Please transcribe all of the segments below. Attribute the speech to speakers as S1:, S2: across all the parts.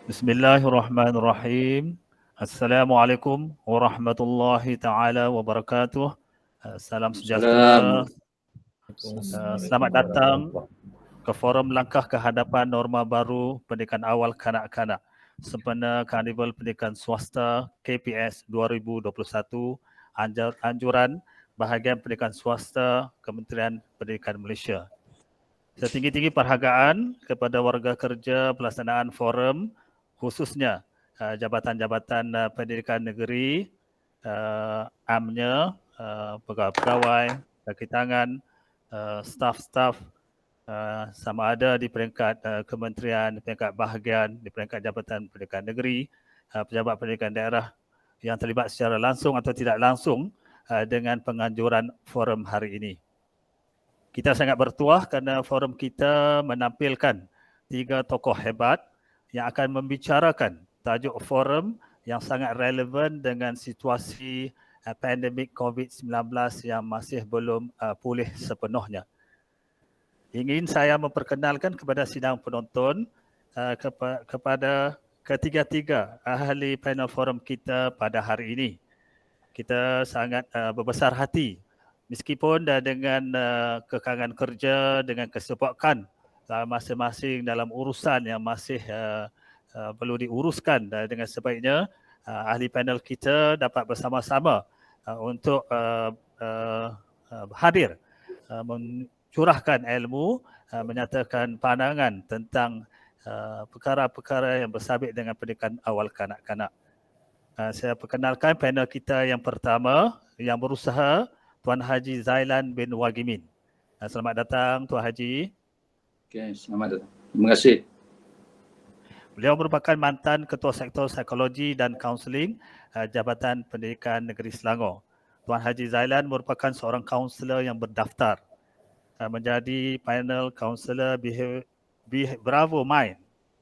S1: Bismillahirrahmanirrahim. Assalamualaikum warahmatullahi taala wabarakatuh. Salam sejahtera. Selamat datang ke Forum Langkah ke Hadapan Norma Baru Pendidikan Awal Kanak-Kanak sempena Karnival Pendidikan Swasta KPS 2021, anjuran Bahagian Pendidikan Swasta Kementerian Pendidikan Malaysia. Setinggi-tinggi penghargaan kepada warga kerja pelaksanaan forum, khususnya jabatan-jabatan pendidikan negeri, AMNY, pegawai-pegawai, kaki tangan, staf-staf, sama ada di peringkat kementerian, di peringkat bahagian, di peringkat jabatan pendidikan negeri, pejabat pendidikan daerah yang terlibat secara langsung atau tidak langsung dengan penganjuran forum hari ini. Kita sangat bertuah kerana forum kita menampilkan 3 tokoh hebat yang akan membicarakan tajuk forum yang sangat relevan dengan situasi pandemik COVID-19 yang masih belum pulih sepenuhnya. Ingin saya memperkenalkan kepada sidang penonton kepada ketiga-tiga ahli panel forum kita pada hari ini. Kita sangat berbesar hati meskipun dengan kekangan kerja, dengan kesibukan masing-masing dalam urusan yang masih perlu diuruskan dengan sebaiknya, ahli panel kita dapat bersama-sama untuk hadir, mencurahkan ilmu, menyatakan pandangan tentang perkara-perkara yang bersabit dengan pendidikan awal kanak-kanak. Saya perkenalkan panel kita yang pertama yang berusaha, Tuan Haji Zailan bin Wagimin. Selamat datang Tuan Haji.
S2: Okey, selamat datang. Terima kasih.
S1: Beliau merupakan mantan Ketua Sektor Psikologi dan Kaunseling Jabatan Pendidikan Negeri Selangor. Tuan Haji Zailan merupakan seorang kaunselor yang berdaftar menjadi panel kaunselor Bravo Mind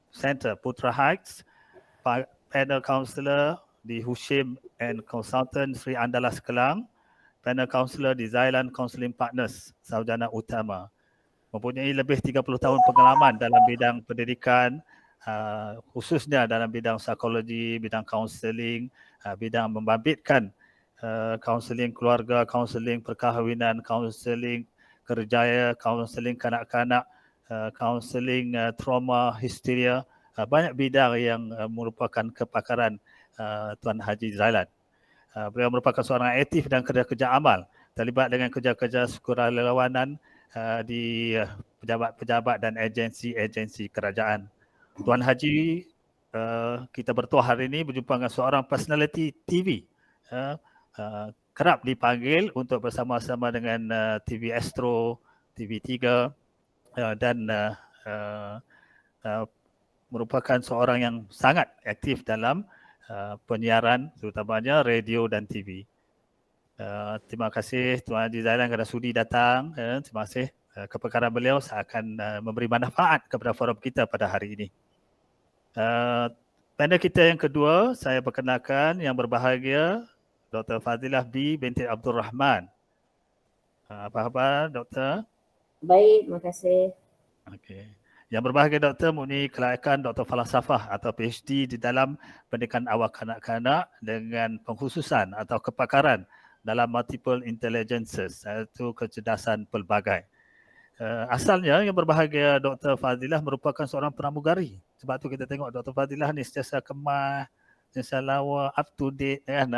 S1: Center Putra Heights, panel kaunselor di Hushim and Consultant Sri Andalas Kelang, panel kaunselor di Zailan Counseling Partners Sarjana Utama. Mempunyai lebih 30 tahun pengalaman dalam bidang pendidikan, khususnya dalam bidang psikologi, bidang kaunseling, bidang membabitkan kaunseling keluarga, kaunseling perkahwinan, kaunseling kerjaya, kaunseling kanak-kanak, kaunseling trauma, histeria, banyak bidang yang merupakan kepakaran Tuan Haji Zailan. Beliau merupakan seorang aktif dan kerja-kerja amal, terlibat dengan kerja-kerja sukarelawanan di pejabat-pejabat dan agensi-agensi kerajaan. Tuan Haji, kita bertuah hari ini berjumpa dengan seorang personality TV. Kerap dipanggil untuk bersama-sama dengan TV Astro, TV3 dan merupakan seorang yang sangat aktif dalam penyiaran, terutamanya radio dan TV. Terima kasih Tuan Haji Zailan kerana sudi datang. Terima kasih. Kepakaran beliau akan memberi manfaat kepada forum kita pada hari ini. Panel kita yang kedua, saya perkenalkan yang berbahagia Dr. Fazilah B. binti Abdul Rahman. Apa khabar Doktor?
S3: Baik, terima kasih.
S1: Okey. Yang berbahagia Doktor mempunyai kelayakan Doktor Falsafah atau PhD di dalam pendidikan awal kanak-kanak dengan pengkhususan atau kepakaran dalam multiple intelligences, iaitu kecerdasan pelbagai. Asalnya yang berbahagia Dr. Fazilah merupakan seorang pramugari. Sebab tu kita tengok Dr. Fazilah ni sentiasa kemas, sentiasa lawa, up to date kan.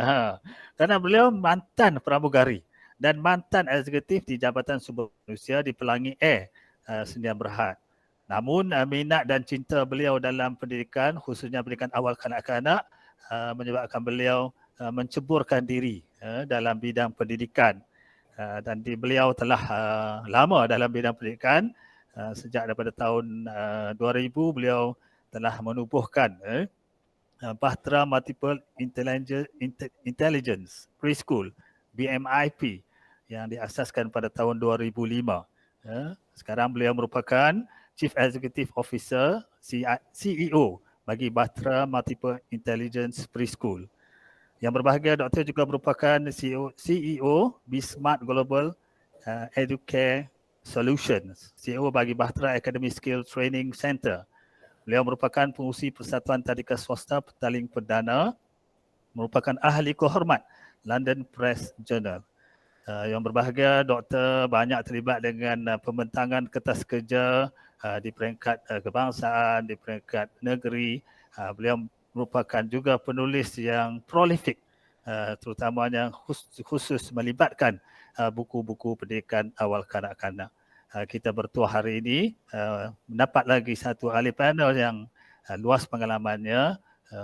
S1: Kerana beliau mantan pramugari dan mantan eksekutif di Jabatan Sumber Manusia di Pelangi Air Sdn Bhd. Namun minat dan cinta beliau dalam pendidikan, khususnya pendidikan awal kanak-kanak, menyebabkan beliau menceburkan diri dalam bidang pendidikan. Dan beliau telah lama dalam bidang pendidikan. Sejak daripada tahun 2000 beliau telah menubuhkan Bahtera Multiple Intelligence Preschool BMIP yang diasaskan pada tahun 2005. Sekarang beliau merupakan Chief Executive Officer, CEO bagi Bahtera Multiple Intelligence Preschool. Yang berbahagia Doktor juga merupakan CEO BSmart Global Educare Solutions, CEO bagi Bahtera Academy Skill Training Center, Beliau merupakan pengurusi Persatuan Tadika Swasta Petaling Perdana, merupakan ahli kehormat London Press Journal. Yang berbahagia, Doktor banyak terlibat dengan pembentangan kertas kerja di peringkat kebangsaan, di peringkat negeri. Beliau merupakan juga penulis yang prolific, terutamanya khusus melibatkan buku-buku pendidikan awal kanak-kanak. Kita bertuah hari ini mendapat lagi satu ahli panel yang luas pengalamannya,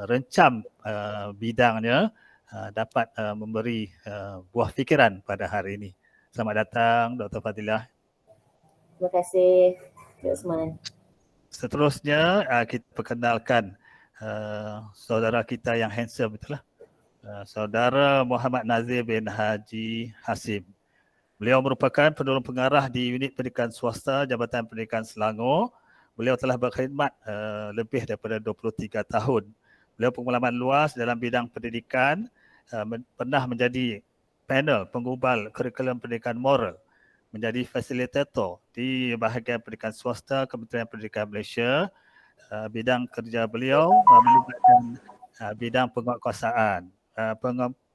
S1: rencam bidangnya, dapat memberi buah fikiran pada hari ini. Selamat datang Dr. Fadilah.
S3: Terima kasih Dr. Usman.
S1: Seterusnya kita perkenalkan saudara kita yang handsome, betul lah. Saudara Muhammad Nazir bin Haji Hasim. Beliau merupakan penolong pengarah di Unit Pendidikan Swasta Jabatan Pendidikan Selangor. Beliau telah berkhidmat lebih daripada 23 tahun. Beliau pengalaman luas dalam bidang pendidikan, pernah menjadi panel penggubal kurikulum pendidikan moral, menjadi fasilitator di bahagian pendidikan swasta Kementerian Pendidikan Malaysia. Bidang kerja beliau melibatkan bidang penguatkuasaan,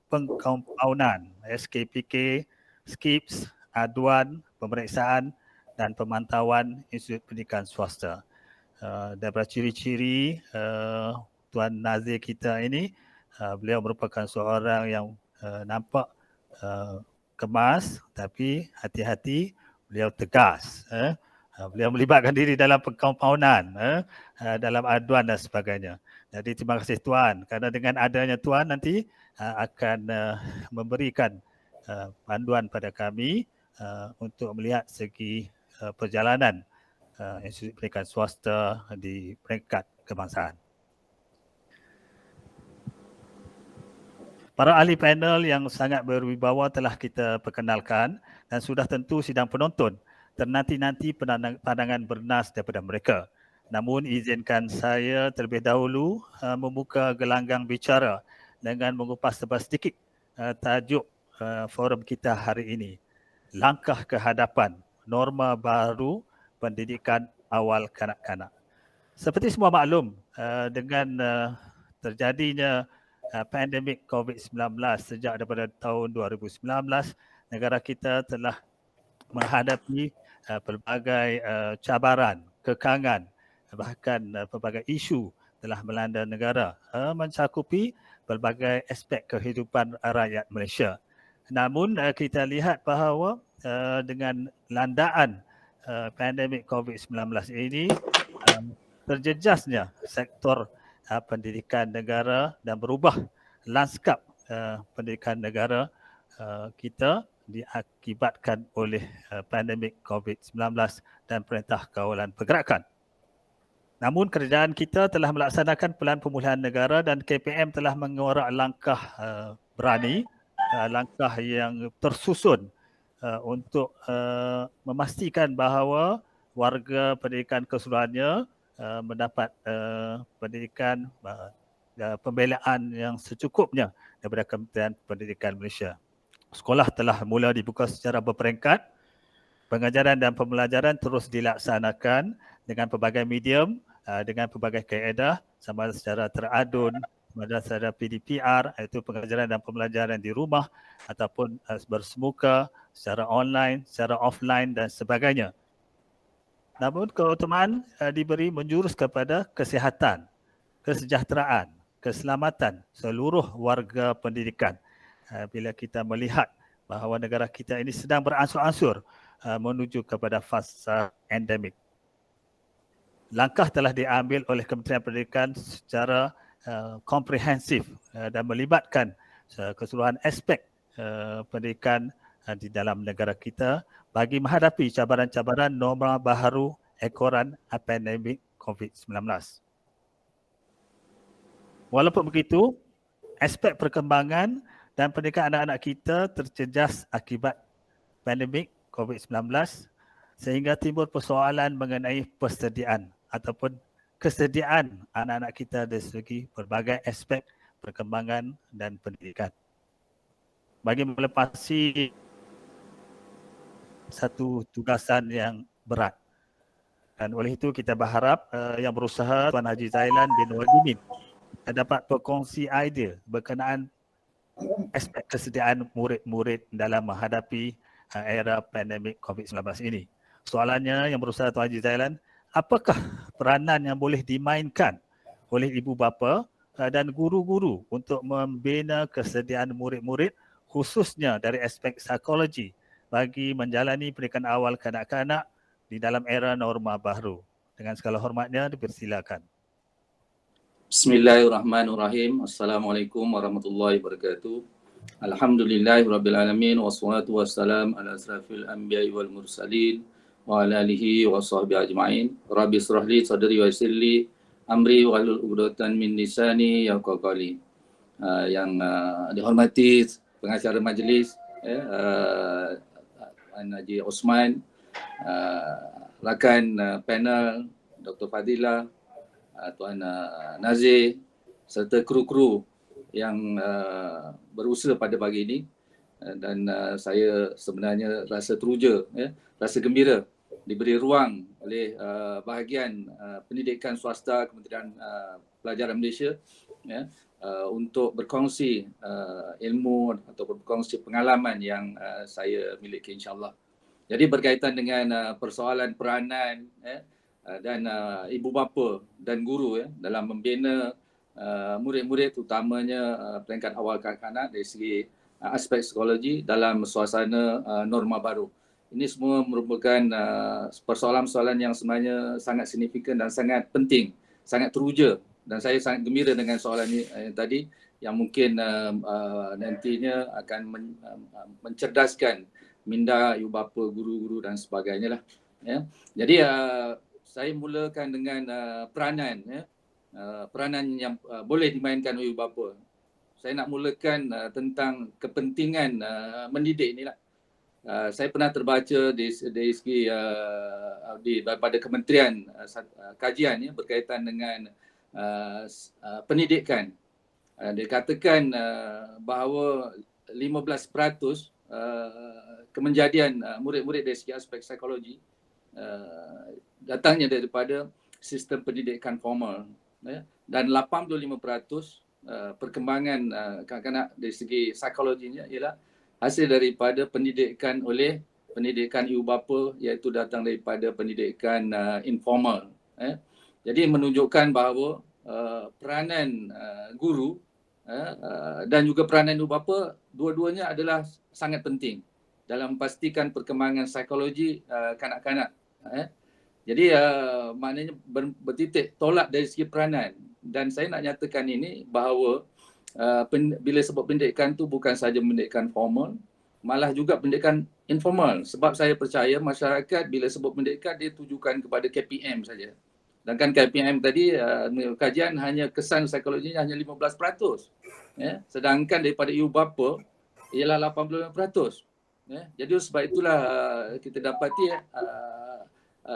S1: pengkompaunan, SKPK, SKIPS, aduan, pemeriksaan dan pemantauan Institut Pendidikan Swasta. Daripada ciri-ciri Tuan Nazir kita ini, beliau merupakan seorang yang nampak kemas tapi hati-hati, beliau tegas. Beliau melibatkan diri dalam pengkompaunan, dalam aduan dan sebagainya. Jadi terima kasih Tuan, kerana dengan adanya Tuan nanti akan memberikan panduan pada kami untuk melihat segi perjalanan Institut Pendidikan Swasta di peringkat kebangsaan. Para ahli panel yang sangat berwibawa telah kita perkenalkan dan sudah tentu sidang penonton ternanti-nanti pandangan bernas daripada mereka. Namun izinkan saya terlebih dahulu membuka gelanggang bicara dengan mengupas sedikit tajuk forum kita hari ini. Langkah ke hadapan norma baru pendidikan awal kanak-kanak. Seperti semua maklum, dengan terjadinya pandemik COVID-19 sejak daripada tahun 2019, negara kita telah menghadapi pelbagai cabaran, kekangan, bahkan pelbagai isu telah melanda negara, mencakupi pelbagai aspek kehidupan rakyat Malaysia. Namun kita lihat bahawa dengan landaan pandemik COVID-19 ini, terjejasnya sektor pendidikan negara dan berubah lanskap pendidikan negara kita diakibatkan oleh pandemik COVID-19 dan Perintah Kawalan Pergerakan. Namun kerajaan kita telah melaksanakan pelan pemulihan negara dan KPM telah mengeluarkan langkah berani, langkah yang tersusun untuk memastikan bahawa warga pendidikan keseluruhannya mendapat pendidikan pembelaan yang secukupnya daripada Kementerian Pendidikan Malaysia. Sekolah telah mula dibuka secara berperingkat. Pengajaran dan pembelajaran terus dilaksanakan dengan pelbagai medium, dengan pelbagai kaedah, sama ada secara teradun, sama ada secara PDPR, iaitu pengajaran dan pembelajaran di rumah, ataupun bersemuka, secara online, secara offline dan sebagainya. Namun keutamaan diberi menjurus kepada kesihatan, kesejahteraan, keselamatan seluruh warga pendidikan. Bila kita melihat bahawa negara kita ini sedang beransur-ansur menuju kepada fasa endemik. Langkah telah diambil oleh Kementerian Pendidikan secara komprehensif dan melibatkan keseluruhan aspek pendidikan di dalam negara kita bagi menghadapi cabaran-cabaran norma baharu ekoran pandemik COVID-19. Walaupun begitu, aspek perkembangan dan pendidikan anak-anak kita terjejas akibat pandemik COVID-19 sehingga timbul persoalan mengenai persediaan ataupun kesediaan anak-anak kita dari segi berbagai aspek perkembangan dan pendidikan. Bagi melepasi satu tugasan yang berat. Dan oleh itu kita berharap yang berusaha Tuan Haji Zailan bin Walimin dapat berkongsi idea berkenaan aspek kesediaan murid-murid dalam menghadapi era pandemik COVID-19 ini. Soalannya yang berusaha Tuan Haji Zailan, apakah peranan yang boleh dimainkan oleh ibu bapa dan guru-guru untuk membina kesediaan murid-murid khususnya dari aspek psikologi bagi menjalani pendidikan awal kanak-kanak di dalam era norma baru? Dengan segala hormatnya dipersilakan.
S2: Bismillahirrahmanirrahim. Assalamualaikum warahmatullahi wabarakatuh. Alhamdulillahirrabbilalamin. Wassalatu wassalam ala asrafil anbiya'i wal mursalin wa ala alihi wa sahbihi ajma'in. Rabbi israhli sadri wa yassirli amri wa hlul 'uqdatam min lisani yafqahu qawli. Yang dihormati pengacara majlis, Haji Osman, rakan panel Dr. Fadilah, Tuan Nazir serta kru-kru yang berusaha pada pagi ini, dan saya sebenarnya rasa teruja, rasa gembira diberi ruang oleh bahagian pendidikan swasta Kementerian Pelajaran Malaysia untuk berkongsi ilmu atau berkongsi pengalaman yang saya miliki, insyaAllah. Jadi berkaitan dengan persoalan peranan dan ibu bapa dan guru dalam membina murid-murid, terutamanya peringkat awal kanak-kanak dari segi aspek psikologi dalam suasana norma baru. Ini semua merupakan persoalan-persoalan yang sebenarnya sangat signifikan dan sangat penting, sangat teruja, dan saya sangat gembira dengan soalan ini tadi yang mungkin nantinya akan mencerdaskan minda ibu bapa, guru-guru dan sebagainya lah. Jadi saya mulakan dengan peranan peranan yang boleh dimainkan oleh ibu bapa. Saya nak mulakan tentang kepentingan mendidik inilah. Saya pernah terbaca dari segi daripada kementerian kajian berkaitan dengan pendidikan. Dikatakan bahawa 15% kemenjadian murid-murid dari segi aspek psikologi datangnya daripada sistem pendidikan formal, dan 85% perkembangan kanak-kanak dari segi psikologinya ialah hasil daripada pendidikan oleh pendidikan ibu bapa, iaitu datang daripada pendidikan informal. Jadi menunjukkan bahawa peranan guru dan juga peranan ibu bapa, dua-duanya adalah sangat penting dalam memastikan perkembangan psikologi kanak-kanak. Jadi maknanya bertitik tolak dari segi peranan, dan saya nak nyatakan ini bahawa bila sebut pendidikan tu bukan sahaja pendidikan formal, malah juga pendidikan informal. Sebab saya percaya masyarakat bila sebut pendidikan dia tujukan kepada KPM saja. Sedangkan KPM tadi kajian hanya kesan psikologinya hanya 15%. Sedangkan daripada ibu bapa ialah 85%. Jadi sebab itulah kita dapati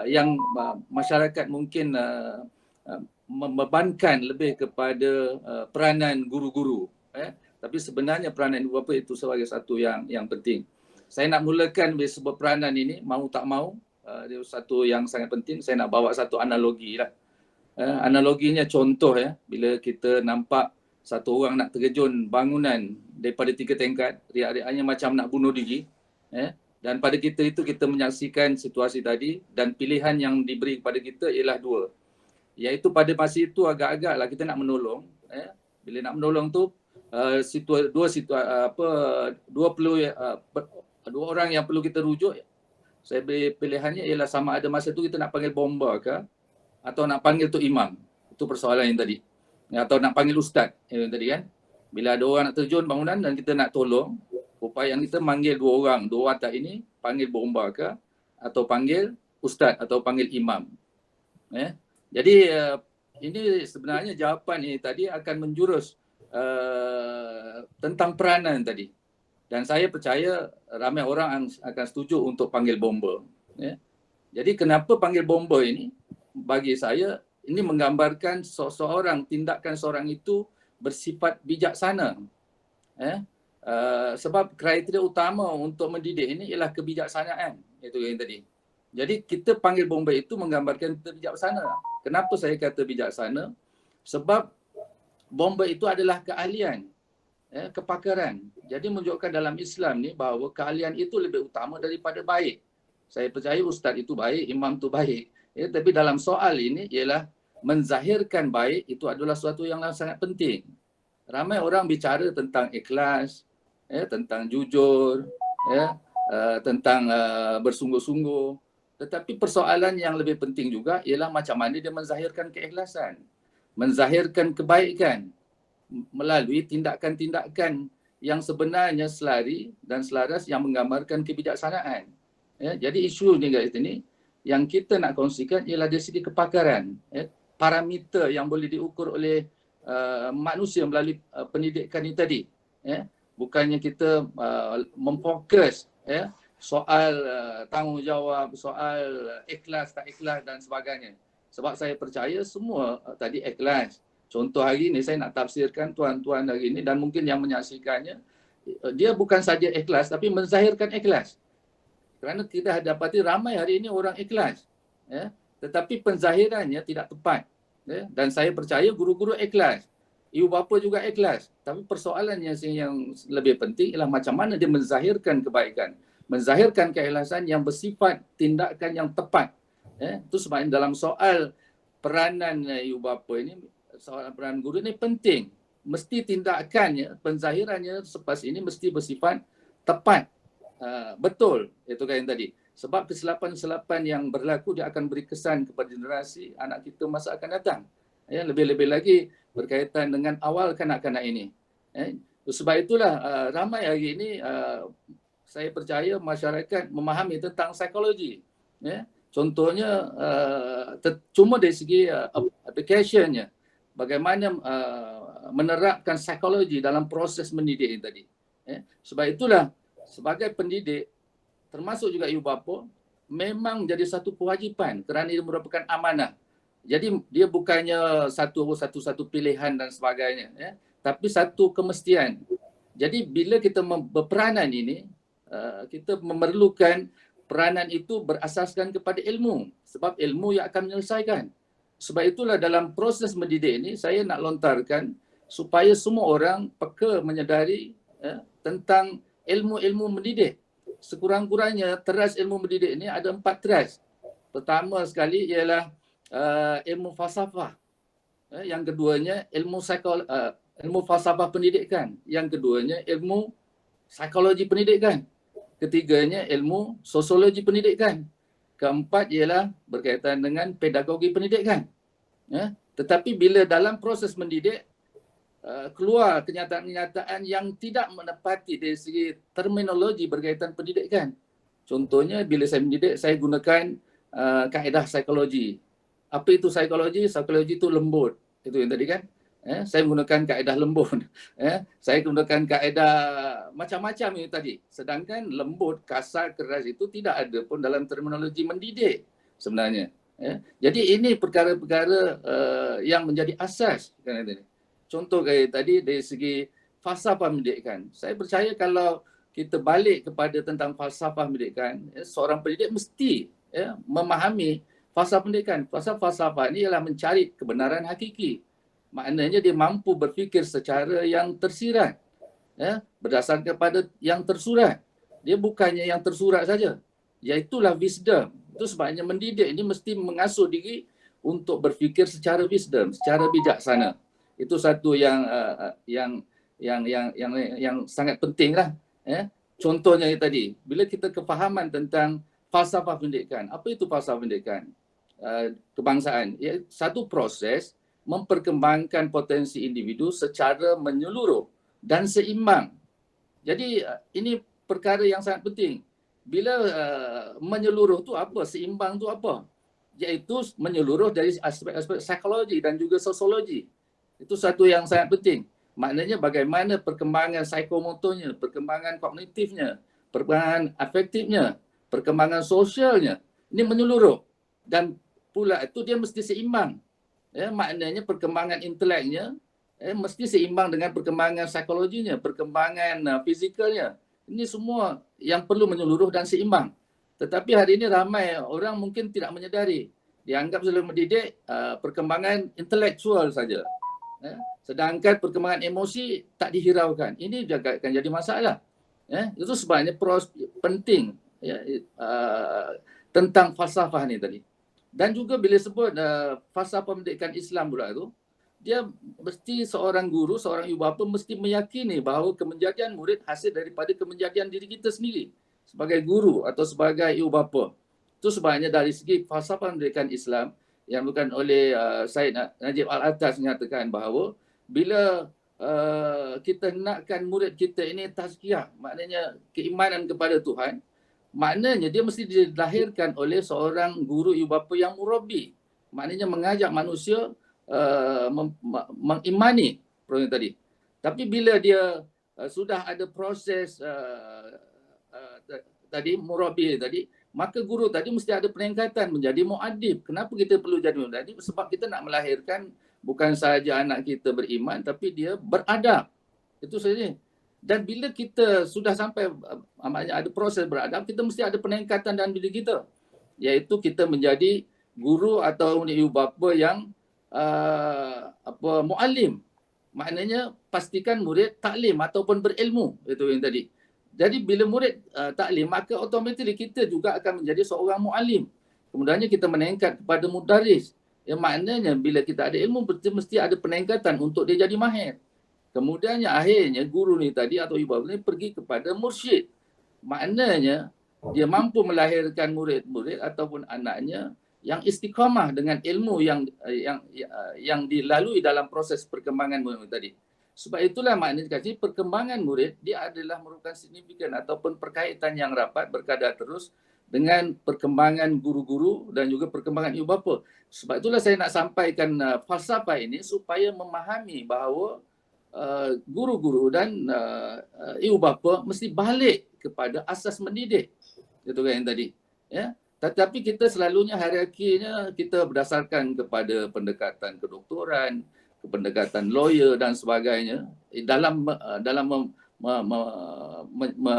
S2: yang masyarakat mungkin membebankan lebih kepada peranan guru-guru, tapi sebenarnya peranan ibu bapa itu sebagai satu yang penting. Saya nak mulakan dari sebuah peranan ini, mahu tak mahu, dia satu yang sangat penting. Saya nak bawa satu analogi lah. Analoginya contoh bila kita nampak satu orang nak terjun bangunan daripada 3 tingkat, riak-riaknya macam nak bunuh diri, dan pada kita itu kita menyaksikan situasi tadi, dan pilihan yang diberi kepada kita ialah 2. Iaitu pada masa itu agak-agaklah kita nak menolong. Bila nak menolong tu dua orang yang perlu kita rujuk. Saya beri pilihannya ialah sama ada masa tu kita nak panggil bomba ke atau nak panggil tu imam. Itu persoalan yang tadi. Atau nak panggil ustaz yang tadi kan. Bila ada orang nak terjun bangunan dan kita nak tolong, upaya kita panggil 2 orang. 2 orang tak ini panggil bomba ke atau panggil ustaz atau panggil imam. Jadi ini sebenarnya jawapan ini tadi akan menjurus tentang peranan tadi. Dan saya percaya ramai orang akan setuju untuk panggil bomba. Jadi kenapa panggil bomba ini? Bagi saya ini menggambarkan seseorang, tindakan seorang itu bersifat bijaksana. Sebab kriteria utama untuk mendidik ini ialah kebijaksanaan. Itu yang tadi. Jadi kita panggil Bombay itu menggambarkan kita bijaksana. Kenapa saya kata bijaksana? Sebab Bombay itu adalah keahlian, kepakaran. Jadi menunjukkan dalam Islam ni bahawa keahlian itu lebih utama daripada baik. Saya percaya ustaz itu baik, imam itu baik. Tapi dalam soal ini ialah menzahirkan baik itu adalah suatu yang sangat penting. Ramai orang bicara tentang ikhlas, tentang jujur, tentang bersungguh-sungguh. Tetapi persoalan yang lebih penting juga ialah macam mana dia menzahirkan keikhlasan, menzahirkan kebaikan melalui tindakan-tindakan yang sebenarnya selari dan selaras yang menggambarkan kebijaksanaan. Jadi isu ni guys ini yang kita nak kongsikan ialah dari segi kepakaran, parameter yang boleh diukur oleh manusia melalui pendidikan ini tadi. Bukannya kita memfokus soal tanggungjawab, soal ikhlas tak ikhlas dan sebagainya. Sebab saya percaya semua tadi ikhlas. Contoh hari ini saya nak tafsirkan tuan-tuan hari ini dan mungkin yang menyaksikannya, dia bukan saja ikhlas tapi menzahirkan ikhlas. Kerana kita dapati ramai hari ini orang ikhlas, tetapi penzahirannya tidak tepat. Dan saya percaya guru-guru ikhlas, ibu bapa juga ikhlas. Tapi persoalannya yang lebih penting ialah macam mana dia menzahirkan kebaikan, menzahirkan keikhlasan yang bersifat tindakan yang tepat. Itu sebabnya dalam soal peranan ibu bapa ini, soal peranan guru ini penting. Mesti tindakannya, penzahirannya selepas ini mesti bersifat tepat, betul. Itu kan yang tadi. Sebab kesilapan-kesilapan yang berlaku dia akan beri kesan kepada generasi anak kita masa akan datang. Lebih-lebih lagi berkaitan dengan awal kanak-kanak ini. Sebab itulah ramai hari ini saya percaya masyarakat memahami tentang psikologi. Contohnya cuma dari segi application-nya. Bagaimana menerapkan psikologi dalam proses mendidik ini tadi. Sebab itulah sebagai pendidik termasuk juga ibu bapa memang jadi satu kewajipan kerana ia merupakan amanah. Jadi dia bukannya satu pilihan dan sebagainya, tapi satu kemestian. Jadi bila kita berperanan ini, kita memerlukan peranan itu berasaskan kepada ilmu. Sebab ilmu yang akan menyelesaikan. Sebab itulah dalam proses mendidik ini saya nak lontarkan supaya semua orang peka menyedari tentang ilmu-ilmu mendidik. Sekurang-kurangnya teras ilmu mendidik ini ada 4 teras. Pertama sekali ialah ilmu falsafah. Yang keduanya ilmu falsafah pendidikan. Yang keduanya ilmu psikologi pendidikan. Ketiganya ilmu sosiologi pendidikan. Keempat ialah berkaitan dengan pedagogi pendidikan. Tetapi bila dalam proses mendidik keluar kenyataan-kenyataan yang tidak menepati dari segi terminologi berkaitan pendidikan. Contohnya bila saya mendidik, saya gunakan kaedah psikologi. Apa itu psikologi? Psikologi itu lembut. Itu yang tadi kan. Saya menggunakan kaedah lembut. Saya gunakan kaedah macam-macam ini tadi. Sedangkan lembut, kasar, keras itu tidak ada pun dalam terminologi mendidik sebenarnya. Jadi ini perkara-perkara yang menjadi asas. Contoh kayak tadi dari segi falsafah pendidikan. Saya percaya kalau kita balik kepada tentang falsafah pendidikan, seorang pendidik mesti memahami falsafah pendidikan. Falsafah ini ialah mencari kebenaran hakiki. Maknanya dia mampu berfikir secara yang tersirat, berdasarkan kepada yang tersurat. Dia bukannya yang tersurat saja. Iaitulah wisdom. Itu sebabnya mendidik ini mesti mengasuh diri untuk berfikir secara wisdom, secara bijaksana. Itu satu yang sangat penting lah. Contohnya tadi, bila kita kefahaman tentang falsafah pendidikan. Apa itu falsafah pendidikan? Kebangsaan. Satu proses memperkembangkan potensi individu secara menyeluruh dan seimbang. Jadi ini perkara yang sangat penting. Bila menyeluruh tu apa? Seimbang tu apa? Iaitu menyeluruh dari aspek-aspek psikologi dan juga sosiologi. Itu satu yang sangat penting. Maknanya bagaimana perkembangan psikomotornya, perkembangan kognitifnya, perkembangan afektifnya, perkembangan sosialnya. Ini menyeluruh. Dan pula itu dia mesti seimbang. Maknanya perkembangan inteleknya mesti seimbang dengan perkembangan psikologinya, perkembangan fizikalnya. Ini semua yang perlu menyeluruh dan seimbang. Tetapi hari ini ramai orang mungkin tidak menyedari. Dianggap sebagai mendidik perkembangan intelektual saja. Sedangkan perkembangan emosi tak dihiraukan. Ini juga akan jadi masalah. Itu sebabnya penting tentang falsafah ni tadi. Dan juga bila sebut falsafah pendidikan Islam pula tu, dia mesti seorang guru, seorang ibu bapa mesti meyakini bahawa kemenjadian murid hasil daripada kemenjadian diri kita sendiri sebagai guru atau sebagai ibu bapa. Itu sebabnya dari segi falsafah pendidikan Islam yang bukan oleh Syed Najib Al-Atas menyatakan bahawa bila kita nakkan murid kita ini tazkiyah, maknanya keimanan kepada Tuhan, maknanya dia mesti dilahirkan oleh seorang guru ibu bapa yang murabbi. Maknanya mengajak manusia mengimani program tadi. Tapi bila dia sudah ada proses tadi murabbi tadi, maka guru tadi mesti ada peningkatan menjadi muadib. Kenapa kita perlu jadi muadib? Sebab kita nak melahirkan bukan sahaja anak kita beriman, tapi dia beradab. Itu saja. Dan bila kita sudah sampai ada proses beradab, kita mesti ada peningkatan dalam diri kita. Iaitu kita menjadi guru atau ibu bapa yang muallim. Maknanya pastikan murid taklim ataupun berilmu. Itu yang tadi. Jadi bila murid taklim, maka automatically kita juga akan menjadi seorang muallim. Kemudiannya kita meningkat kepada mudaris. Yang maknanya bila kita ada ilmu, mesti ada peningkatan untuk dia jadi mahir. Kemudiannya akhirnya guru ni tadi atau ibu bapa ni pergi kepada mursyid. Maknanya dia mampu melahirkan murid-murid ataupun anaknya yang istiqamah dengan ilmu yang dilalui dalam proses perkembangan murid tadi. Sebab itulah maknanya perkembangan murid dia adalah merupakan signifikan ataupun perkaitan yang rapat berkadar terus dengan perkembangan guru-guru dan juga perkembangan ibu bapa. Sebab itulah saya nak sampaikan falsafah ini supaya memahami bahawa guru-guru dan ibu bapa mesti balik kepada asas mendidik. Itu kan yang tadi. Ya. Tetapi kita selalunya hierarkinya kita berdasarkan kepada pendekatan kedoktoran, pendekatan lawyer dan sebagainya dalam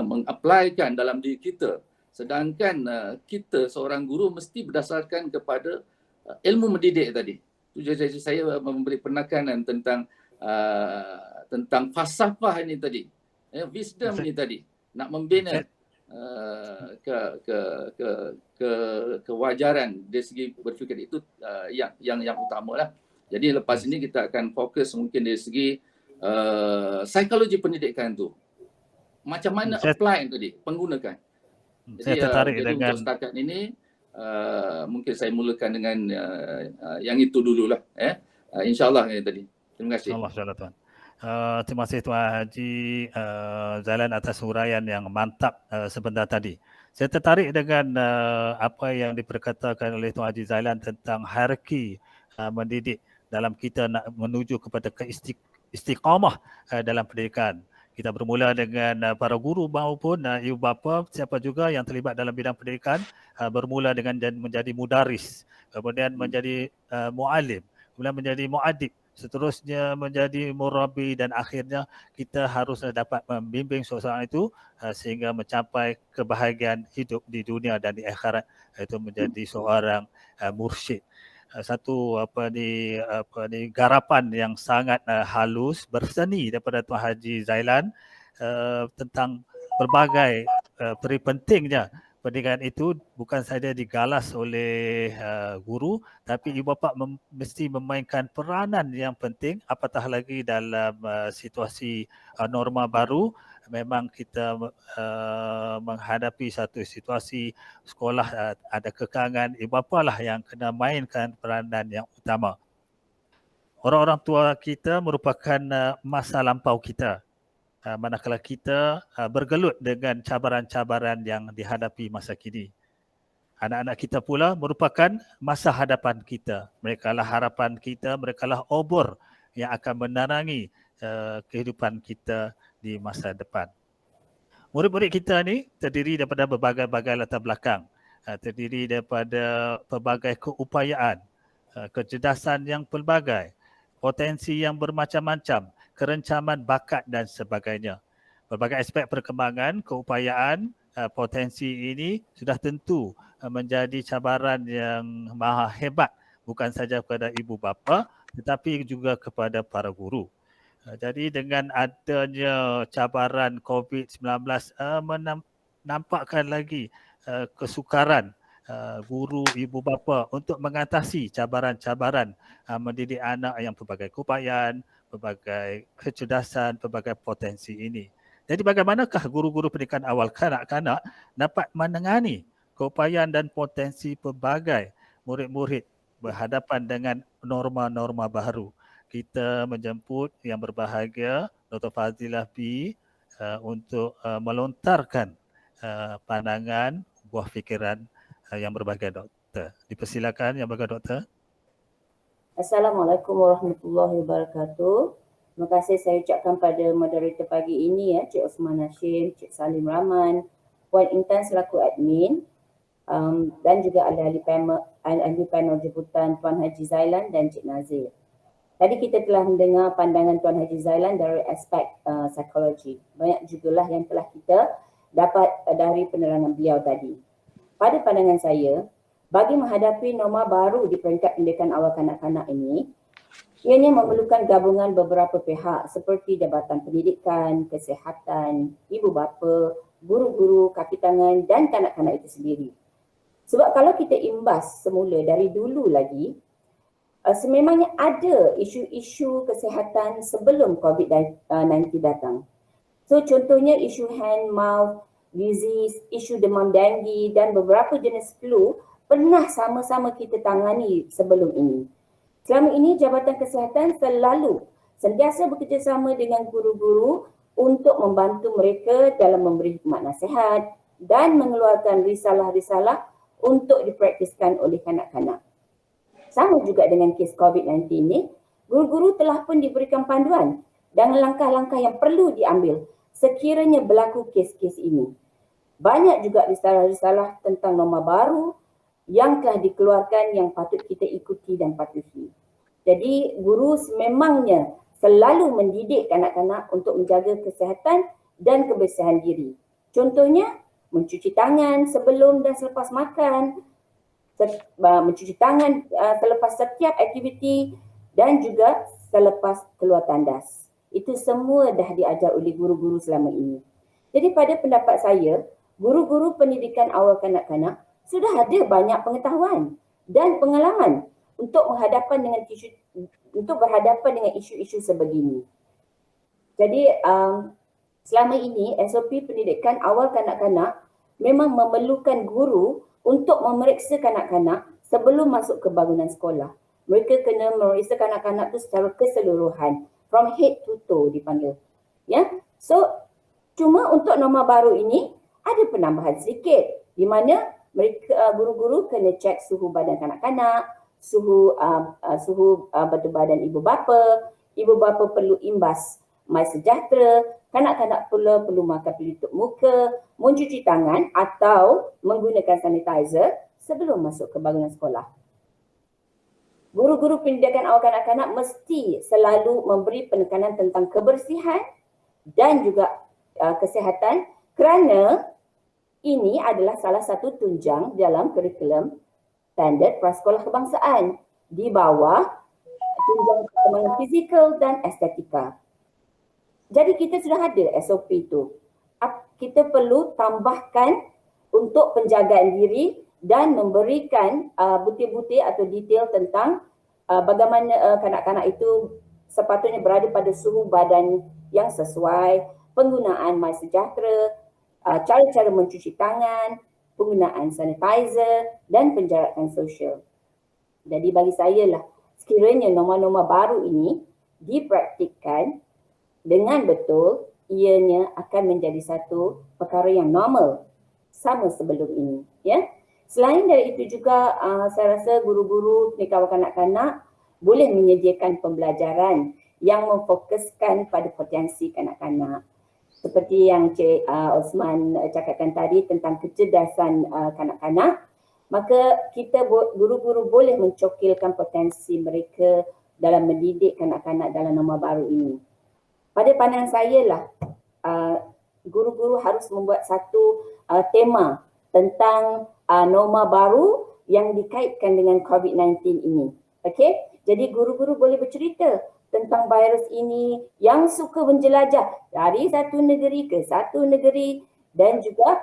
S2: mengaplikan dalam diri kita. Sedangkan kita seorang guru mesti berdasarkan kepada ilmu mendidik tadi. Itu saya memberi penekanan tentang falsafah ini tadi. Wisdom ini tadi. Nak membina kewajaran dari segi berfikir itu yang utamalah. Jadi lepas ini kita akan fokus mungkin dari segi psikologi pendidikan tu. Macam mana apply tadi, penggunakan. Jadi,
S1: saya tertarik
S2: jadi
S1: dengan
S2: untuk setakat ini mungkin saya mulakan dengan yang itu dululah. InsyaAllah yang tadi. Terima kasih.
S1: Allah SWT, Tuan. Terima kasih Tuan Haji Zailan atas huraian yang mantap sebentar tadi. Saya tertarik dengan apa yang diperkatakan oleh Tuan Haji Zailan tentang hierarki mendidik dalam kita nak menuju kepada istiqamah dalam pendidikan. Kita bermula dengan para guru maupun ibu bapa, siapa juga yang terlibat dalam bidang pendidikan, bermula dengan menjadi mudaris, kemudian menjadi muallim, kemudian menjadi muadib, seterusnya menjadi murabbi dan akhirnya kita harus dapat membimbing seseorang itu sehingga mencapai kebahagiaan hidup di dunia dan di akhirat, iaitu menjadi seorang mursyid. Satu garapan yang sangat halus berseni daripada Tuan Haji Zailan tentang berbagai peri pentingnya pendidikan itu bukan sahaja digalas oleh guru, tapi ibu bapa mesti memainkan peranan yang penting, apatah lagi dalam situasi norma baru. Memang kita menghadapi satu situasi sekolah ada kekangan, ibu bapa lah yang kena mainkan peranan yang utama. Orang-orang tua kita merupakan masa lampau kita. Manakala kita bergelut dengan cabaran-cabaran yang dihadapi masa kini. Anak-anak kita pula merupakan masa hadapan kita. Mereka lah harapan kita, mereka lah obor yang akan menerangi kehidupan kita di masa depan. Murid-murid kita ni terdiri daripada berbagai-bagai latar belakang, terdiri daripada pelbagai keupayaan, kecerdasan yang pelbagai, potensi yang bermacam-macam, kerencaman bakat dan sebagainya. Berbagai aspek perkembangan, keupayaan potensi ini sudah tentu menjadi cabaran yang maha hebat, bukan saja kepada ibu bapa tetapi juga kepada para guru. Jadi dengan adanya cabaran COVID-19 menampakkan lagi kesukaran guru, ibu bapa untuk mengatasi cabaran-cabaran mendidik anak yang pelbagai keupayaan, pelbagai kecerdasan, pelbagai potensi ini. Jadi bagaimanakah guru-guru pendidikan awal kanak-kanak dapat menangani keupayaan dan potensi pelbagai murid-murid berhadapan dengan norma-norma baru? Kita menjemput yang berbahagia Dr. Fadilah B untuk melontarkan pandangan buah fikiran yang berbahagia doktor. Dipersilakan yang berbahagia doktor.
S3: Assalamualaikum warahmatullahi wabarakatuh. Terima kasih saya ucapkan pada moderator pagi ini Cik Osman Hashim, Cik Salim Rahman, Puan Intan selaku admin dan juga ahli panel jemputan Tuan Haji Zailan dan Cik Nazir. Tadi kita telah mendengar pandangan Tuan Haji Zailan dari aspek psikologi. Banyak jugalah yang telah kita dapat dari penerangan beliau tadi. Pada pandangan saya, bagi menghadapi norma baru di peringkat pendidikan awal kanak-kanak ini, ianya memerlukan gabungan beberapa pihak seperti Jabatan Pendidikan, Kesihatan, ibu bapa, guru-guru, kaki tangan dan kanak-kanak itu sendiri. Sebab kalau kita imbas semula dari dulu lagi, sememangnya ada isu-isu kesihatan sebelum COVID-19 datang. So contohnya isu hand, mouth, disease, isu demam denggi dan beberapa jenis flu pernah sama-sama kita tangani sebelum ini. Selama ini Jabatan Kesihatan selalu sentiasa bekerjasama dengan guru-guru untuk membantu mereka dalam memberi hikmat nasihat dan mengeluarkan risalah-risalah untuk dipraktiskan oleh kanak-kanak. Sama juga dengan kes COVID-19 ini, guru-guru telah pun diberikan panduan dan langkah-langkah yang perlu diambil sekiranya berlaku kes-kes ini. Banyak juga risalah-risalah tentang norma baru yang telah dikeluarkan yang patut kita ikuti dan patuhi. Jadi guru sememangnya selalu mendidik kanak-kanak untuk menjaga kesihatan dan kebersihan diri. Contohnya mencuci tangan sebelum dan selepas makan, mencuci tangan selepas setiap aktiviti dan juga selepas keluar tandas. Itu semua dah diajar oleh guru-guru selama ini. Jadi pada pendapat saya, guru-guru pendidikan awal kanak-kanak sudah ada banyak pengetahuan dan pengalaman untuk berhadapan dengan isu-isu sebegini. Jadi selama ini SOP pendidikan awal kanak-kanak memang memerlukan guru untuk memeriksa kanak-kanak sebelum masuk ke bangunan sekolah. Mereka kena memeriksa kanak-kanak itu secara keseluruhan, from head to toe dipanggil. Ya, so cuma untuk norma baru ini ada penambahan sedikit di mana mereka guru-guru kena cek suhu badan kanak-kanak, suhu betul badan ibu bapa perlu imbas MySejahtera, kanak-kanak pula perlu makan pelitup muka, mencuci tangan atau menggunakan sanitizer sebelum masuk ke bangunan sekolah. Guru-guru pendidikan awal kanak-kanak mesti selalu memberi penekanan tentang kebersihan dan juga kesihatan kerana ini adalah salah satu tunjang dalam kurikulum standard prasekolah kebangsaan di bawah tunjang perkembangan fizikal dan estetika. Jadi kita sudah ada SOP itu. Kita perlu tambahkan untuk penjagaan diri dan memberikan butir-butir atau detail tentang bagaimana kanak-kanak itu sepatutnya berada pada suhu badan yang sesuai, penggunaan MySejahtera, cara-cara mencuci tangan, penggunaan sanitizer dan penjarakan sosial. Jadi bagi saya lah, sekiranya norma-norma baru ini dipraktikkan dengan betul, ianya akan menjadi satu perkara yang normal sama sebelum ini. Ya. Selain dari itu juga saya rasa guru-guru pendidikan kanak-kanak boleh menyediakan pembelajaran yang memfokuskan pada potensi kanak-kanak. Seperti yang Cik Osman cakapkan tadi tentang kecerdasan kanak-kanak, maka kita guru-guru boleh mencokilkan potensi mereka dalam mendidik kanak-kanak dalam norma baru ini. Pada pandangan saya lah, guru-guru harus membuat satu tema tentang norma baru yang dikaitkan dengan COVID-19 ini. Okey, jadi guru-guru boleh bercerita tentang virus ini yang suka menjelajah dari satu negeri ke satu negeri dan juga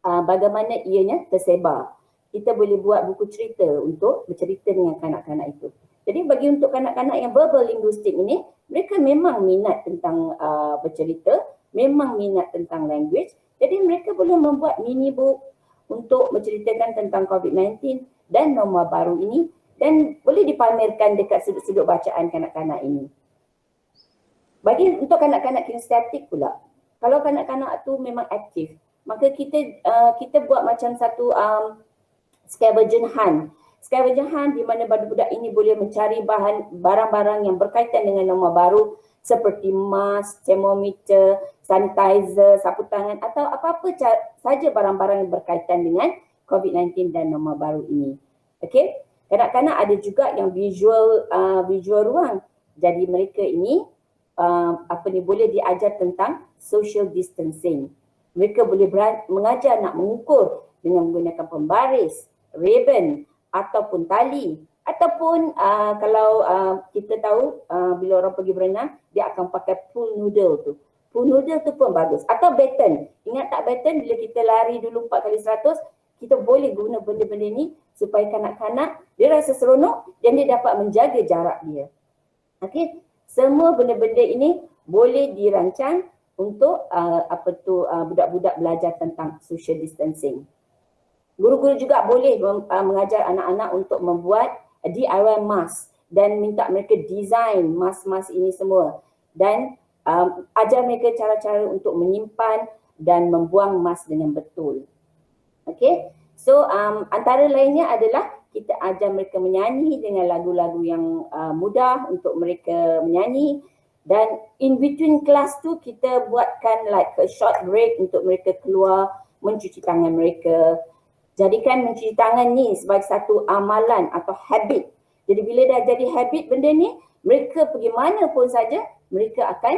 S3: bagaimana ianya tersebar. Kita boleh buat buku cerita untuk bercerita dengan kanak-kanak itu. Jadi bagi untuk kanak-kanak yang verbal linguistik ini, mereka memang minat tentang bercerita, memang minat tentang language. Jadi mereka boleh membuat mini book untuk menceritakan tentang COVID-19 dan norma baru ini dan boleh dipamerkan dekat sudut-sudut bacaan kanak-kanak ini. Bagi untuk kanak-kanak kinestetik pula, kalau kanak-kanak tu memang aktif, maka kita buat macam satu scavenger hunt. Scavenger hunt di mana budak-budak ini boleh mencari barang-barang yang berkaitan dengan norma baru seperti mask, thermometer, sanitizer, sapu tangan atau apa-apa saja barang-barang yang berkaitan dengan COVID-19 dan norma baru ini. Okey, kanak-kanak ada juga yang visual ruang. Jadi mereka ini boleh diajar tentang social distancing. Mereka boleh mengajar nak mengukur dengan menggunakan pembaris, ribbon ataupun tali ataupun kalau kita tahu bila orang pergi berenang dia akan pakai pool noodle tu. Pool noodle tu pun bagus atau baton. Ingat tak baton bila kita lari dulu 4x100, kita boleh guna benda-benda ni supaya kanak-kanak dia rasa seronok dan dia dapat menjaga jarak dia. Okey, semua benda-benda ini boleh dirancang untuk budak-budak belajar tentang social distancing. Guru-guru juga boleh mengajar anak-anak untuk membuat DIY mask dan minta mereka design mask-mask ini semua dan ajar mereka cara-cara untuk menyimpan dan membuang mask dengan betul. Okay, so antara lainnya adalah kita ajar mereka menyanyi dengan lagu-lagu yang mudah untuk mereka menyanyi dan in between kelas tu kita buatkan like a short break untuk mereka keluar mencuci tangan mereka. Jadikan mencuci tangan ni sebagai satu amalan atau habit. Jadi bila dah jadi habit benda ni, mereka pergi mana pun saja, mereka akan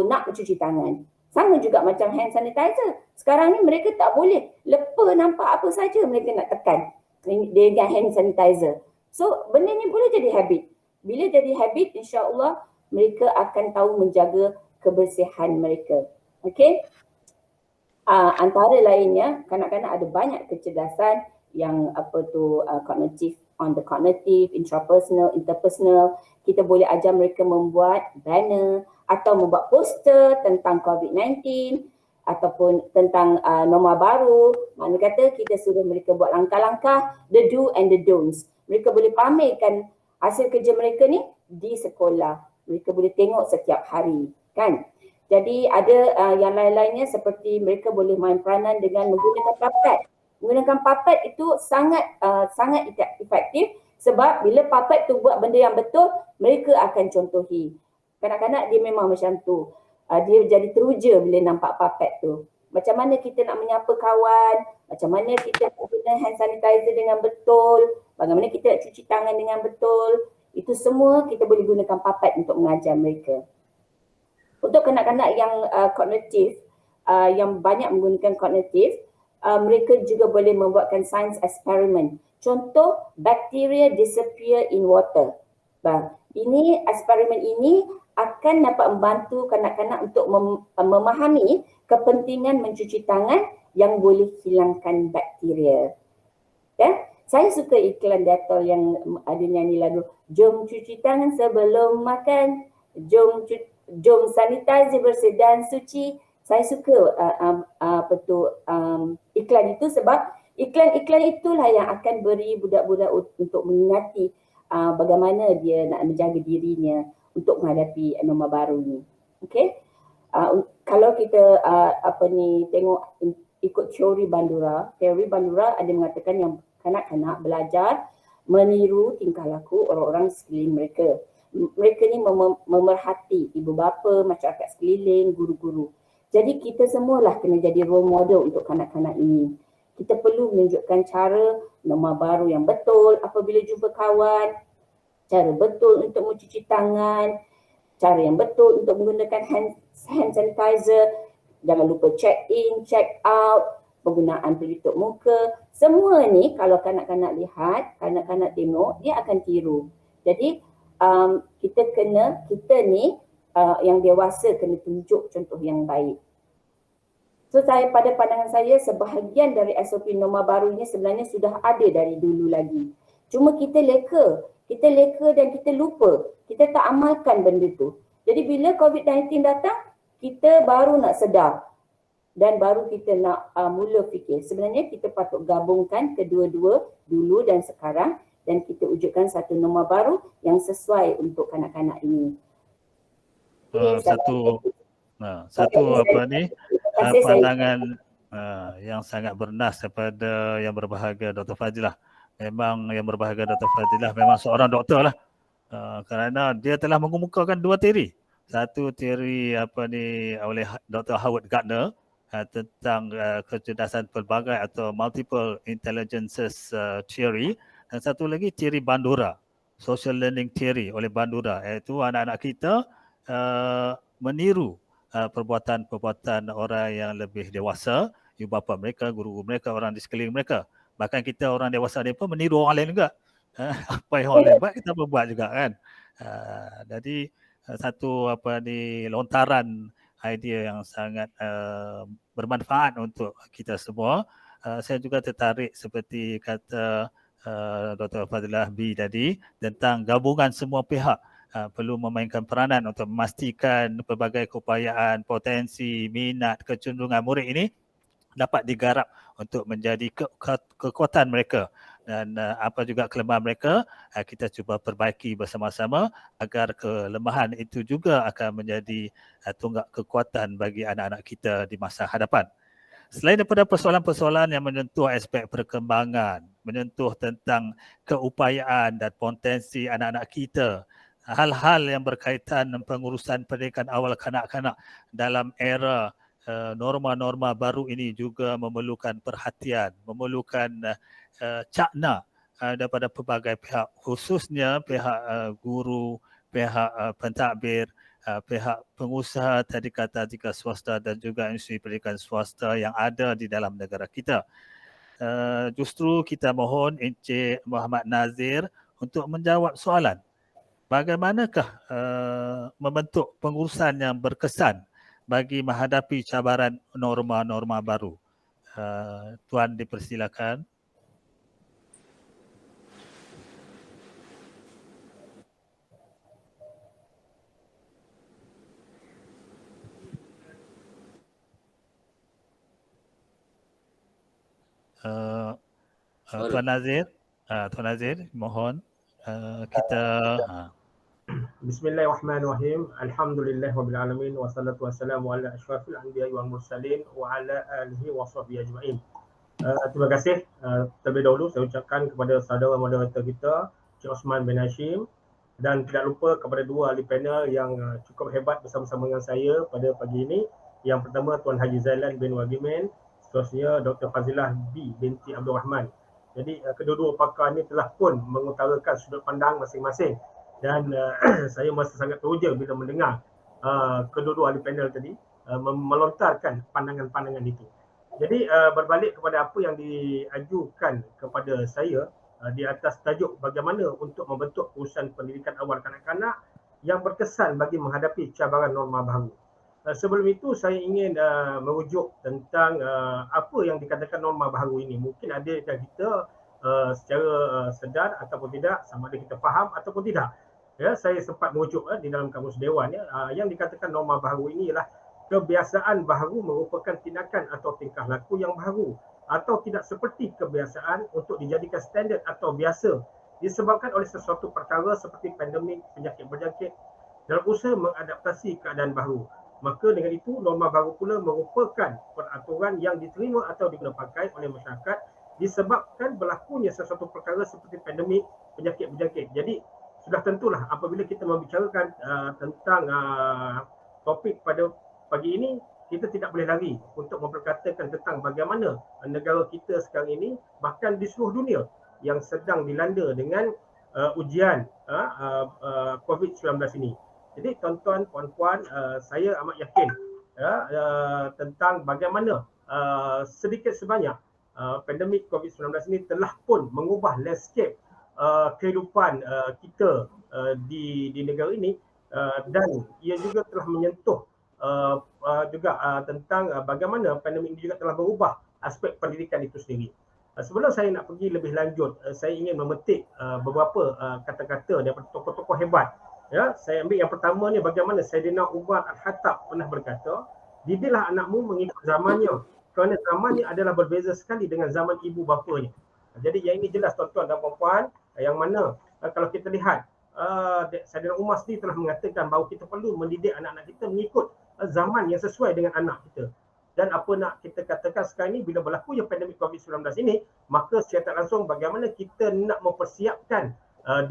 S3: nak mencuci tangan. Sama juga macam hand sanitizer. Sekarang ni mereka tak boleh lepas nampak apa saja mereka nak tekan dengan hand sanitizer. So benda ni boleh jadi habit. Bila jadi habit, insya-Allah mereka akan tahu menjaga kebersihan mereka. Okey? Antara lainnya, kanak-kanak ada banyak kecerdasan yang cognitive, on the cognitive, intrapersonal, interpersonal. Kita boleh ajar mereka membuat banner atau membuat poster tentang COVID-19 ataupun tentang norma baru. Mana kata kita suruh mereka buat langkah-langkah, the do and the don'ts. Mereka boleh pamerkan hasil kerja mereka ni di sekolah. Mereka boleh tengok setiap hari, kan? Jadi ada yang lain-lainnya seperti mereka boleh main peranan dengan menggunakan papat. Menggunakan papat itu sangat efektif sebab bila papat tu buat benda yang betul, mereka akan contohi. Kanak-kanak dia memang macam tu. Dia jadi teruja bila nampak papat tu. Macam mana kita nak menyapa kawan, macam mana kita nak guna hand sanitizer dengan betul, bagaimana kita nak cuci tangan dengan betul. Itu semua kita boleh gunakan papat untuk mengajar mereka. Untuk kanak-kanak yang kognitif, yang banyak menggunakan kognitif, mereka juga boleh membuatkan science experiment. Contoh, bacteria disappear in water. Ini eksperimen ini akan dapat membantu kanak-kanak untuk memahami kepentingan mencuci tangan yang boleh hilangkan bakteria. Ya? Saya suka iklan Dettol yang ada nyanyi lagu "Jom cuci tangan sebelum makan, jom sanitizer bersih dan suci." Saya suka iklan itu sebab iklan-iklan itulah yang akan beri budak-budak untuk mengingati bagaimana dia nak menjaga dirinya untuk menghadapi norma baru ni. Okey. Kalau kita tengok ikut teori Bandura ada mengatakan yang kanak-kanak belajar meniru tingkah laku orang-orang sekeliling mereka. Mereka ni memerhati ibu bapa, masyarakat sekeliling, guru-guru. Jadi kita semualah kena jadi role model untuk kanak-kanak ini. Kita perlu menunjukkan cara norma baru yang betul apabila jumpa kawan, cara betul untuk mencuci tangan, cara yang betul untuk menggunakan hand sanitizer jangan lupa check in, check out, penggunaan pelitup muka. Semua ni kalau kanak-kanak lihat, kanak-kanak tengok, dia akan tiru. Jadi kita ni yang dewasa kena tunjuk contoh yang baik. So pada pandangan saya, sebahagian dari SOP norma baru ini sebenarnya sudah ada dari dulu lagi. Cuma kita leka dan kita lupa, kita tak amalkan benda tu. Jadi bila COVID-19 datang, kita baru nak sedar dan baru kita nak mula fikir. Sebenarnya kita patut gabungkan kedua-dua, dulu dan sekarang, dan kita wujudkan satu norma baru yang sesuai untuk kanak-kanak ini.
S1: Pandangan yang sangat bernas daripada Yang Berbahagia Dr. Fadilah. Memang Yang Berbahagia Dr. Fadilah memang seorang doktor lah, kerana dia telah mengemukakan dua teori. Satu teori oleh Dr. Howard Gardner tentang kecerdasan pelbagai atau multiple intelligences theory, dan satu lagi teori Bandura, social learning theory oleh Bandura, iaitu anak-anak kita meniru perbuatan-perbuatan orang yang lebih dewasa, ibu bapa mereka, guru mereka, orang di sekeliling mereka. Bahkan kita orang dewasa ni pun meniru orang lain juga. Apa yang orang lain buat, kita pun buat juga kan. Jadi satu lontaran idea yang sangat bermanfaat untuk kita semua. Saya juga tertarik seperti kata Dr. Fadilah B tadi tentang gabungan semua pihak perlu memainkan peranan untuk memastikan pelbagai keupayaan, potensi, minat, kecenderungan murid ini dapat digarap untuk menjadi kekuatan mereka, dan apa juga kelemahan mereka kita cuba perbaiki bersama-sama agar kelemahan itu juga akan menjadi tonggak kekuatan bagi anak-anak kita di masa hadapan. Selain daripada persoalan-persoalan yang menyentuh aspek perkembangan, menyentuh tentang keupayaan dan potensi anak-anak kita, hal-hal yang berkaitan dengan pengurusan pendidikan awal kanak-kanak dalam era norma-norma baru ini juga memerlukan perhatian, memerlukan cakna daripada pelbagai pihak, khususnya pihak guru, pihak pentadbir, pihak pengusaha tadika swasta dan juga industri pendidikan swasta yang ada di dalam negara kita. Justru kita mohon Encik Muhammad Nazir untuk menjawab soalan, bagaimanakah membentuk pengurusan yang berkesan bagi menghadapi cabaran norma-norma baru. Tuan dipersilakan. Tuan Nazir, mohon kita
S4: Bismillahirrahmanirrahim. Alhamdulillahirabbil alamin wassalatu wassalamu ala asyrafil anbiya'i wal mursalin wa ala alihi washabbihi ajmain. Terima kasih terlebih dahulu saya ucapkan kepada saudara moderator kita Cik Osman bin Hashim, dan tidak lupa kepada dua ahli panel yang cukup hebat bersama-sama dengan saya pada pagi ini. Yang pertama Tuan Haji Zailan bin Wagimin, seterusnya Dr. Fazilah B binti Abdul Rahman. Jadi kedua-dua pakar ini telah pun mengutarakan sudut pandang masing-masing, dan saya merasa sangat teruja bila mendengar kedua-dua ahli panel tadi melontarkan pandangan-pandangan itu. Jadi berbalik kepada apa yang diajukan kepada saya di atas tajuk bagaimana untuk membentuk urusan pendidikan awal kanak-kanak yang berkesan bagi menghadapi cabaran norma baru. Sebelum itu saya ingin merujuk tentang apa yang dikatakan norma baru ini. Mungkin ada yang kita secara sedar ataupun tidak, sama ada kita faham ataupun tidak. Ya, saya sempat merujuk di dalam kamus dewan yang dikatakan norma baru ini ialah kebiasaan baru merupakan tindakan atau tingkah laku yang baru atau tidak seperti kebiasaan untuk dijadikan standard atau biasa disebabkan oleh sesuatu perkara seperti pandemik, penyakit berjangkit dalam usaha mengadaptasi keadaan baru. Maka dengan itu norma baru pula merupakan peraturan yang diterima atau digunakan pakai oleh masyarakat disebabkan berlakunya sesuatu perkara seperti pandemik, penyakit berjangkit. Jadi sudah tentulah apabila kita membicarakan tentang topik pada pagi ini, kita tidak boleh lari untuk memperkatakan tentang bagaimana negara kita sekarang ini, bahkan di seluruh dunia yang sedang dilanda dengan ujian COVID-19 ini. Jadi tuan-tuan, puan-puan, saya amat yakin tentang bagaimana sedikit sebanyak pandemik COVID-19 ini telah pun mengubah landscape kehidupan kita di negara ini, dan ia juga telah menyentuh juga tentang bagaimana pandemik ini juga telah berubah aspek pendidikan itu sendiri. Sebelum saya nak pergi lebih lanjut, saya ingin memetik beberapa kata-kata daripada tokoh-tokoh hebat. Ya, saya ambil yang pertama ni, bagaimana Saidina Umar Al-Khattab pernah berkata, didiklah anakmu mengikut zamannya, kerana zamannya adalah berbeza sekali dengan zaman ibu bapanya. Jadi yang ini jelas tuan-tuan dan puan-puan, yang mana kalau kita lihat Saidina Umar sendiri telah mengatakan bahawa kita perlu mendidik anak-anak kita mengikut zaman yang sesuai dengan anak kita. Dan apa nak kita katakan sekarang ni, bila berlakunya pandemik COVID-19 ini, maka secara tak langsung bagaimana kita nak mempersiapkan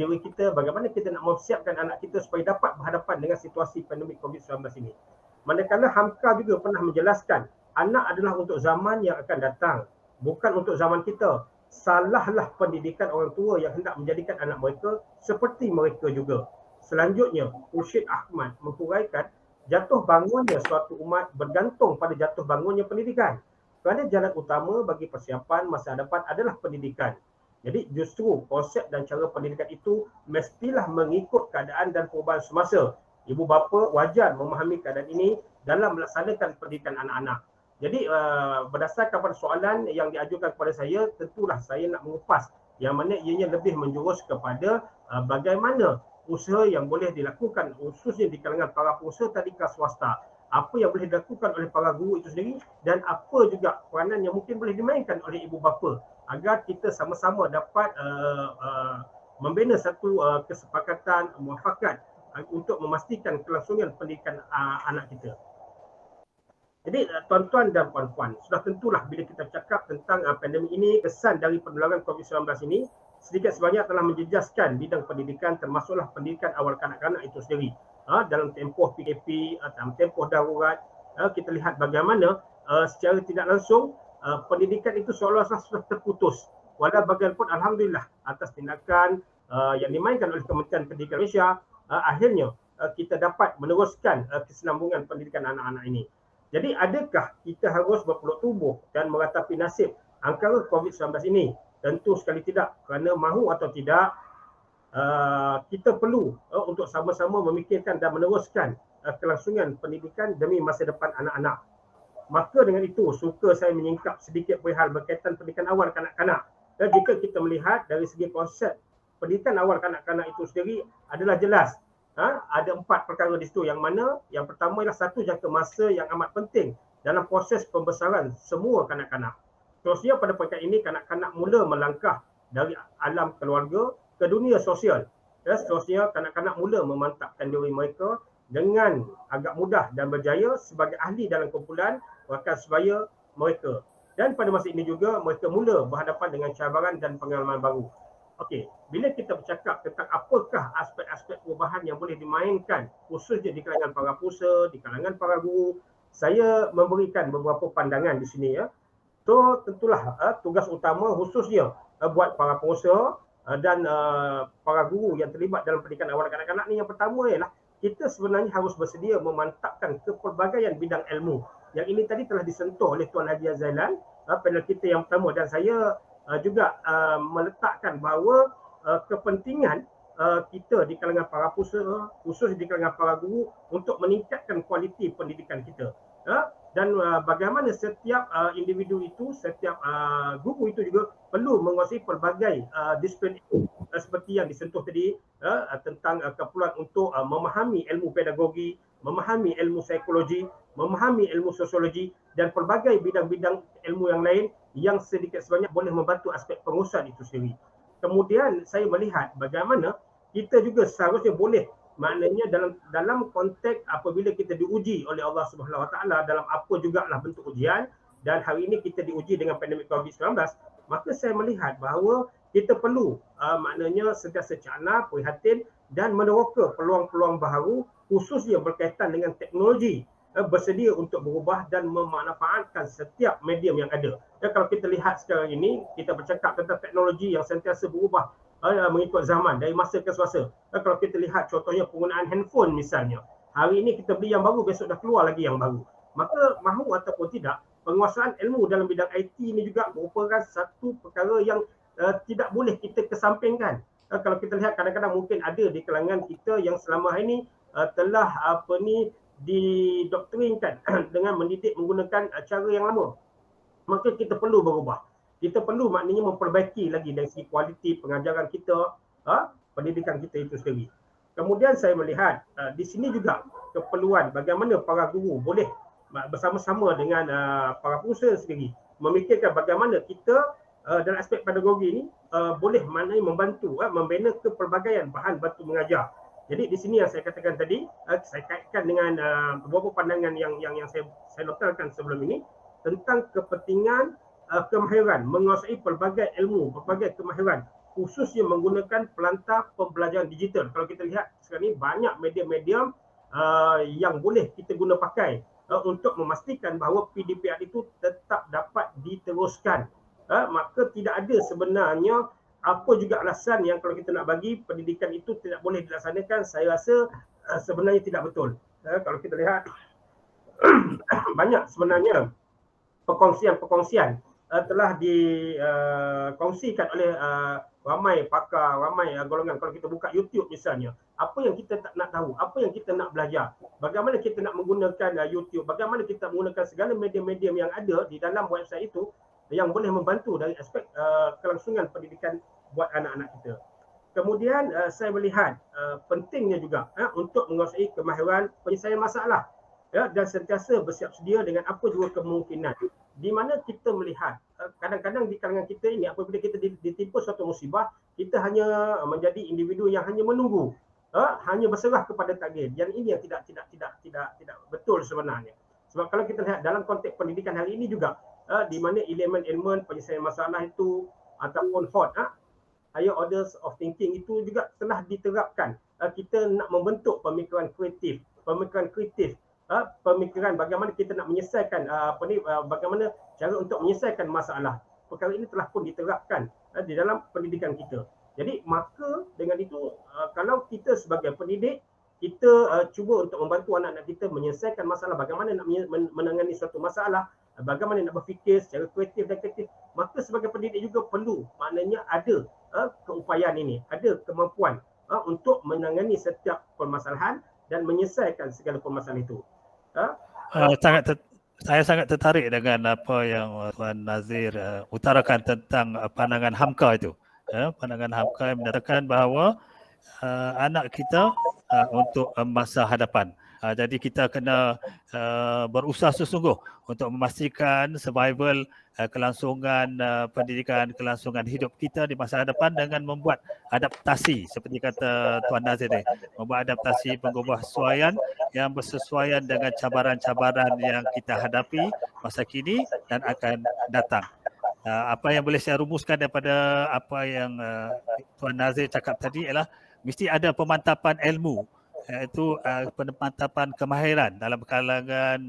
S4: diri kita, bagaimana kita nak mempersiapkan anak kita supaya dapat berhadapan dengan situasi pandemik COVID-19 ini. Manakala Hamka juga pernah menjelaskan, anak adalah untuk zaman yang akan datang, bukan untuk zaman kita. Salahlah pendidikan orang tua yang hendak menjadikan anak mereka seperti mereka juga. Selanjutnya, Khurshid Ahmad menghuraikan, jatuh bangunnya suatu umat bergantung pada jatuh bangunnya pendidikan. Kerana jalan utama bagi persiapan masa depan adalah pendidikan. Jadi justru konsep dan cara pendidikan itu mestilah mengikut keadaan dan perubahan semasa. Ibu bapa wajar memahami keadaan ini dalam melaksanakan pendidikan anak-anak. Jadi berdasarkan pada soalan yang diajukan kepada saya, tentulah saya nak mengupas yang mana ianya lebih menjurus kepada bagaimana usaha yang boleh dilakukan khususnya di kalangan para pengusaha tadika swasta. Apa yang boleh dilakukan oleh para guru itu sendiri dan apa juga peranan yang mungkin boleh dimainkan oleh ibu bapa agar kita sama-sama dapat membina satu kesepakatan muafakat untuk memastikan kelangsungan pendidikan anak kita. Jadi tuan-tuan dan puan-puan, sudah tentulah bila kita cakap tentang pandemik ini, kesan dari penularan COVID-19 ini sedikit sebanyak telah menjejaskan bidang pendidikan, termasuklah pendidikan awal kanak-kanak itu sendiri. Dalam tempoh PKP, dalam tempoh darurat, kita lihat bagaimana secara tidak langsung pendidikan itu seolah-olah sudah terputus. Walau bagaimanapun alhamdulillah atas tindakan yang dimainkan oleh Kementerian Pendidikan Malaysia, akhirnya kita dapat meneruskan kesinambungan pendidikan anak-anak ini. Jadi adakah kita harus berpeluk tubuh dan meratapi nasib angkara COVID-19 ini? Tentu sekali tidak, kerana mahu atau tidak kita perlu untuk sama-sama memikirkan dan meneruskan kelangsungan pendidikan demi masa depan anak-anak. Maka dengan itu suka saya menyingkap sedikit perihal berkaitan pendidikan awal kanak-kanak. Dan jika kita melihat dari segi konsep pendidikan awal kanak-kanak itu sendiri adalah jelas. Ada 4 perkara di situ, yang mana yang pertama ialah satu jangka masa yang amat penting dalam proses pembesaran semua kanak-kanak. Terusnya pada peringkat ini kanak-kanak mula melangkah dari alam keluarga ke dunia sosial. Dan seterusnya kanak-kanak mula memantapkan diri mereka dengan agak mudah dan berjaya sebagai ahli dalam kumpulan rakan sebaya mereka. Dan pada masa ini juga mereka mula berhadapan dengan cabaran dan pengalaman baru. Okey, bila kita bercakap tentang apakah aspek-aspek perubahan yang boleh dimainkan khususnya di kalangan para pengusaha, di kalangan para guru, saya memberikan beberapa pandangan di sini ya. So tentulah tugas utama khususnya buat para pengusaha dan para guru yang terlibat dalam pendidikan awal kanak-kanak ni, yang pertama ialah kita sebenarnya harus bersedia memantapkan kepelbagaian bidang ilmu. Yang ini tadi telah disentuh oleh Tuan Haji Azailan, panel kita yang pertama, dan saya juga meletakkan bahawa kepentingan kita di kalangan para pengusaha, khusus di kalangan para guru untuk meningkatkan kualiti pendidikan kita. Dan bagaimana setiap individu itu, setiap guru itu juga perlu menguasai pelbagai disiplin seperti yang disentuh tadi, tentang keperluan untuk memahami ilmu pedagogi, memahami ilmu psikologi, memahami ilmu sosiologi dan pelbagai bidang-bidang ilmu yang lain yang sedikit sebanyak boleh membantu aspek pengurusan itu sendiri. Kemudian saya melihat bagaimana kita juga seharusnya boleh, maknanya dalam konteks apabila kita diuji oleh Allah Subhanahu Wa Taala dalam apa jugalah bentuk ujian, dan hari ini kita diuji dengan pandemik COVID-19, maka saya melihat bahawa kita perlu maknanya sentiasa cakna, prihatin dan meneroka peluang-peluang baharu khususnya berkaitan dengan teknologi, bersedia untuk berubah dan memanfaatkan setiap medium yang ada. Dan kalau kita lihat sekarang ini, kita bercakap tentang teknologi yang sentiasa berubah mengikut zaman dari masa ke semasa. Dan kalau kita lihat contohnya penggunaan handphone misalnya, hari ini kita beli yang baru, besok dah keluar lagi yang baru. Maka mahu ataupun tidak, penguasaan ilmu dalam bidang IT ini juga merupakan satu perkara yang tidak boleh kita kesampingkan. Kalau kita lihat kadang-kadang mungkin ada di kalangan kita yang selama ini telah didoktrinkan dengan mendidik menggunakan cara yang lama. Maka kita perlu berubah. Kita perlu maknanya memperbaiki lagi dari segi kualiti pengajaran kita, pendidikan kita itu sendiri. Kemudian saya melihat di sini juga keperluan bagaimana para guru boleh bersama-sama dengan para pengusaha sendiri memikirkan bagaimana kita dalam aspek pedagogi ini boleh maknanya membantu membina kepelbagaian bahan bantu mengajar. Jadi di sini yang saya katakan tadi, saya kaitkan dengan beberapa pandangan yang saya notalkan sebelum ini tentang kepentingan kemahiran menguasai pelbagai ilmu, pelbagai kemahiran, khususnya menggunakan pelantar pembelajaran digital. Kalau kita lihat sekarang ini banyak media-media yang boleh kita guna pakai untuk memastikan bahawa PDPR itu tetap dapat diteruskan. Maka tidak ada sebenarnya apa juga alasan yang kalau kita nak bagi pendidikan itu tidak boleh dilaksanakan, saya rasa sebenarnya tidak betul. Kalau kita lihat banyak sebenarnya perkongsian telah dikongsikan oleh ramai pakar, ramai golongan. Kalau kita buka YouTube misalnya, apa yang kita tak nak tahu, apa yang kita nak belajar, bagaimana kita nak menggunakan YouTube, bagaimana kita menggunakan segala media-media yang ada di dalam website itu yang boleh membantu dari aspek kelangsungan pendidikan buat anak-anak kita. Kemudian saya melihat pentingnya juga untuk menguasai kemahiran penyelesaian masalah dan sentiasa bersiap sedia dengan apa juga kemungkinan. Di mana kita melihat kadang-kadang di kalangan kita ini apabila kita ditimpa suatu musibah, kita hanya menjadi individu yang hanya menunggu, hanya berserah kepada takdir. Yang ini yang tidak betul sebenarnya. Sebab kalau kita lihat dalam konteks pendidikan hari ini juga, di mana elemen-elemen penyelesaian masalah itu ataupun higher orders of thinking itu juga telah diterapkan. Kita nak membentuk pemikiran kreatif, pemikiran bagaimana kita nak menyelesaikan bagaimana cara untuk menyelesaikan masalah. Perkara ini telah pun diterapkan di dalam pendidikan kita. Jadi maka dengan itu kalau kita sebagai pendidik, kita cuba untuk membantu anak-anak kita menyelesaikan masalah, bagaimana nak menangani suatu masalah, bagaimana nak berfikir secara kreatif dan kreatif, maka sebagai pendidik juga perlu maknanya ada keupayaan ini, ada kemampuan untuk menangani setiap permasalahan dan menyelesaikan segala permasalahan itu.
S1: Saya sangat tertarik dengan apa yang Tuan Nazir utarakan tentang pandangan Hamka itu. Pandangan Hamka yang menyatakan bahawa anak kita untuk masa hadapan. Jadi kita kena berusaha sesungguh untuk memastikan survival, kelangsungan pendidikan, kelangsungan hidup kita di masa hadapan dengan membuat adaptasi seperti kata Tuan Nazir tadi, membuat adaptasi pengubahsuaian yang bersesuaian dengan cabaran-cabaran yang kita hadapi masa kini dan akan datang. Apa yang boleh saya rumuskan daripada apa yang Tuan Nazir cakap tadi ialah mesti ada pemantapan ilmu, iaitu pemantapan kemahiran dalam kalangan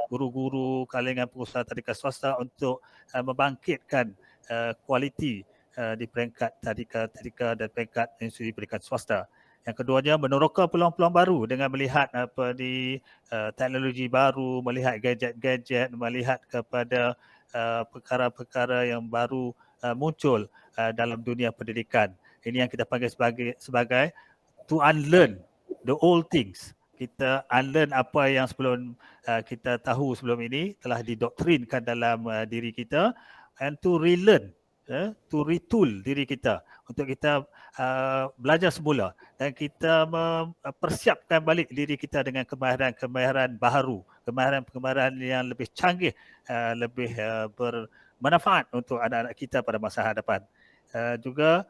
S1: guru-guru, kalangan pengusaha tadika swasta untuk membangkitkan kualiti di peringkat tadika dan peringkat institusi pendidikan swasta. Yang keduanya, meneroka peluang-peluang baru dengan melihat teknologi baru, melihat gadget-gadget, melihat kepada perkara-perkara yang baru muncul dalam dunia pendidikan. Ini yang kita panggil sebagai to unlearn the old things. Kita unlearn apa yang sebelum kita tahu sebelum ini telah didoktrinkan dalam diri kita, and to relearn, to retool diri kita untuk kita belajar semula dan kita mempersiapkan balik diri kita dengan kemahiran baharu, kemahiran yang lebih canggih, lebih bermanfaat untuk anak-anak kita pada masa hadapan. Juga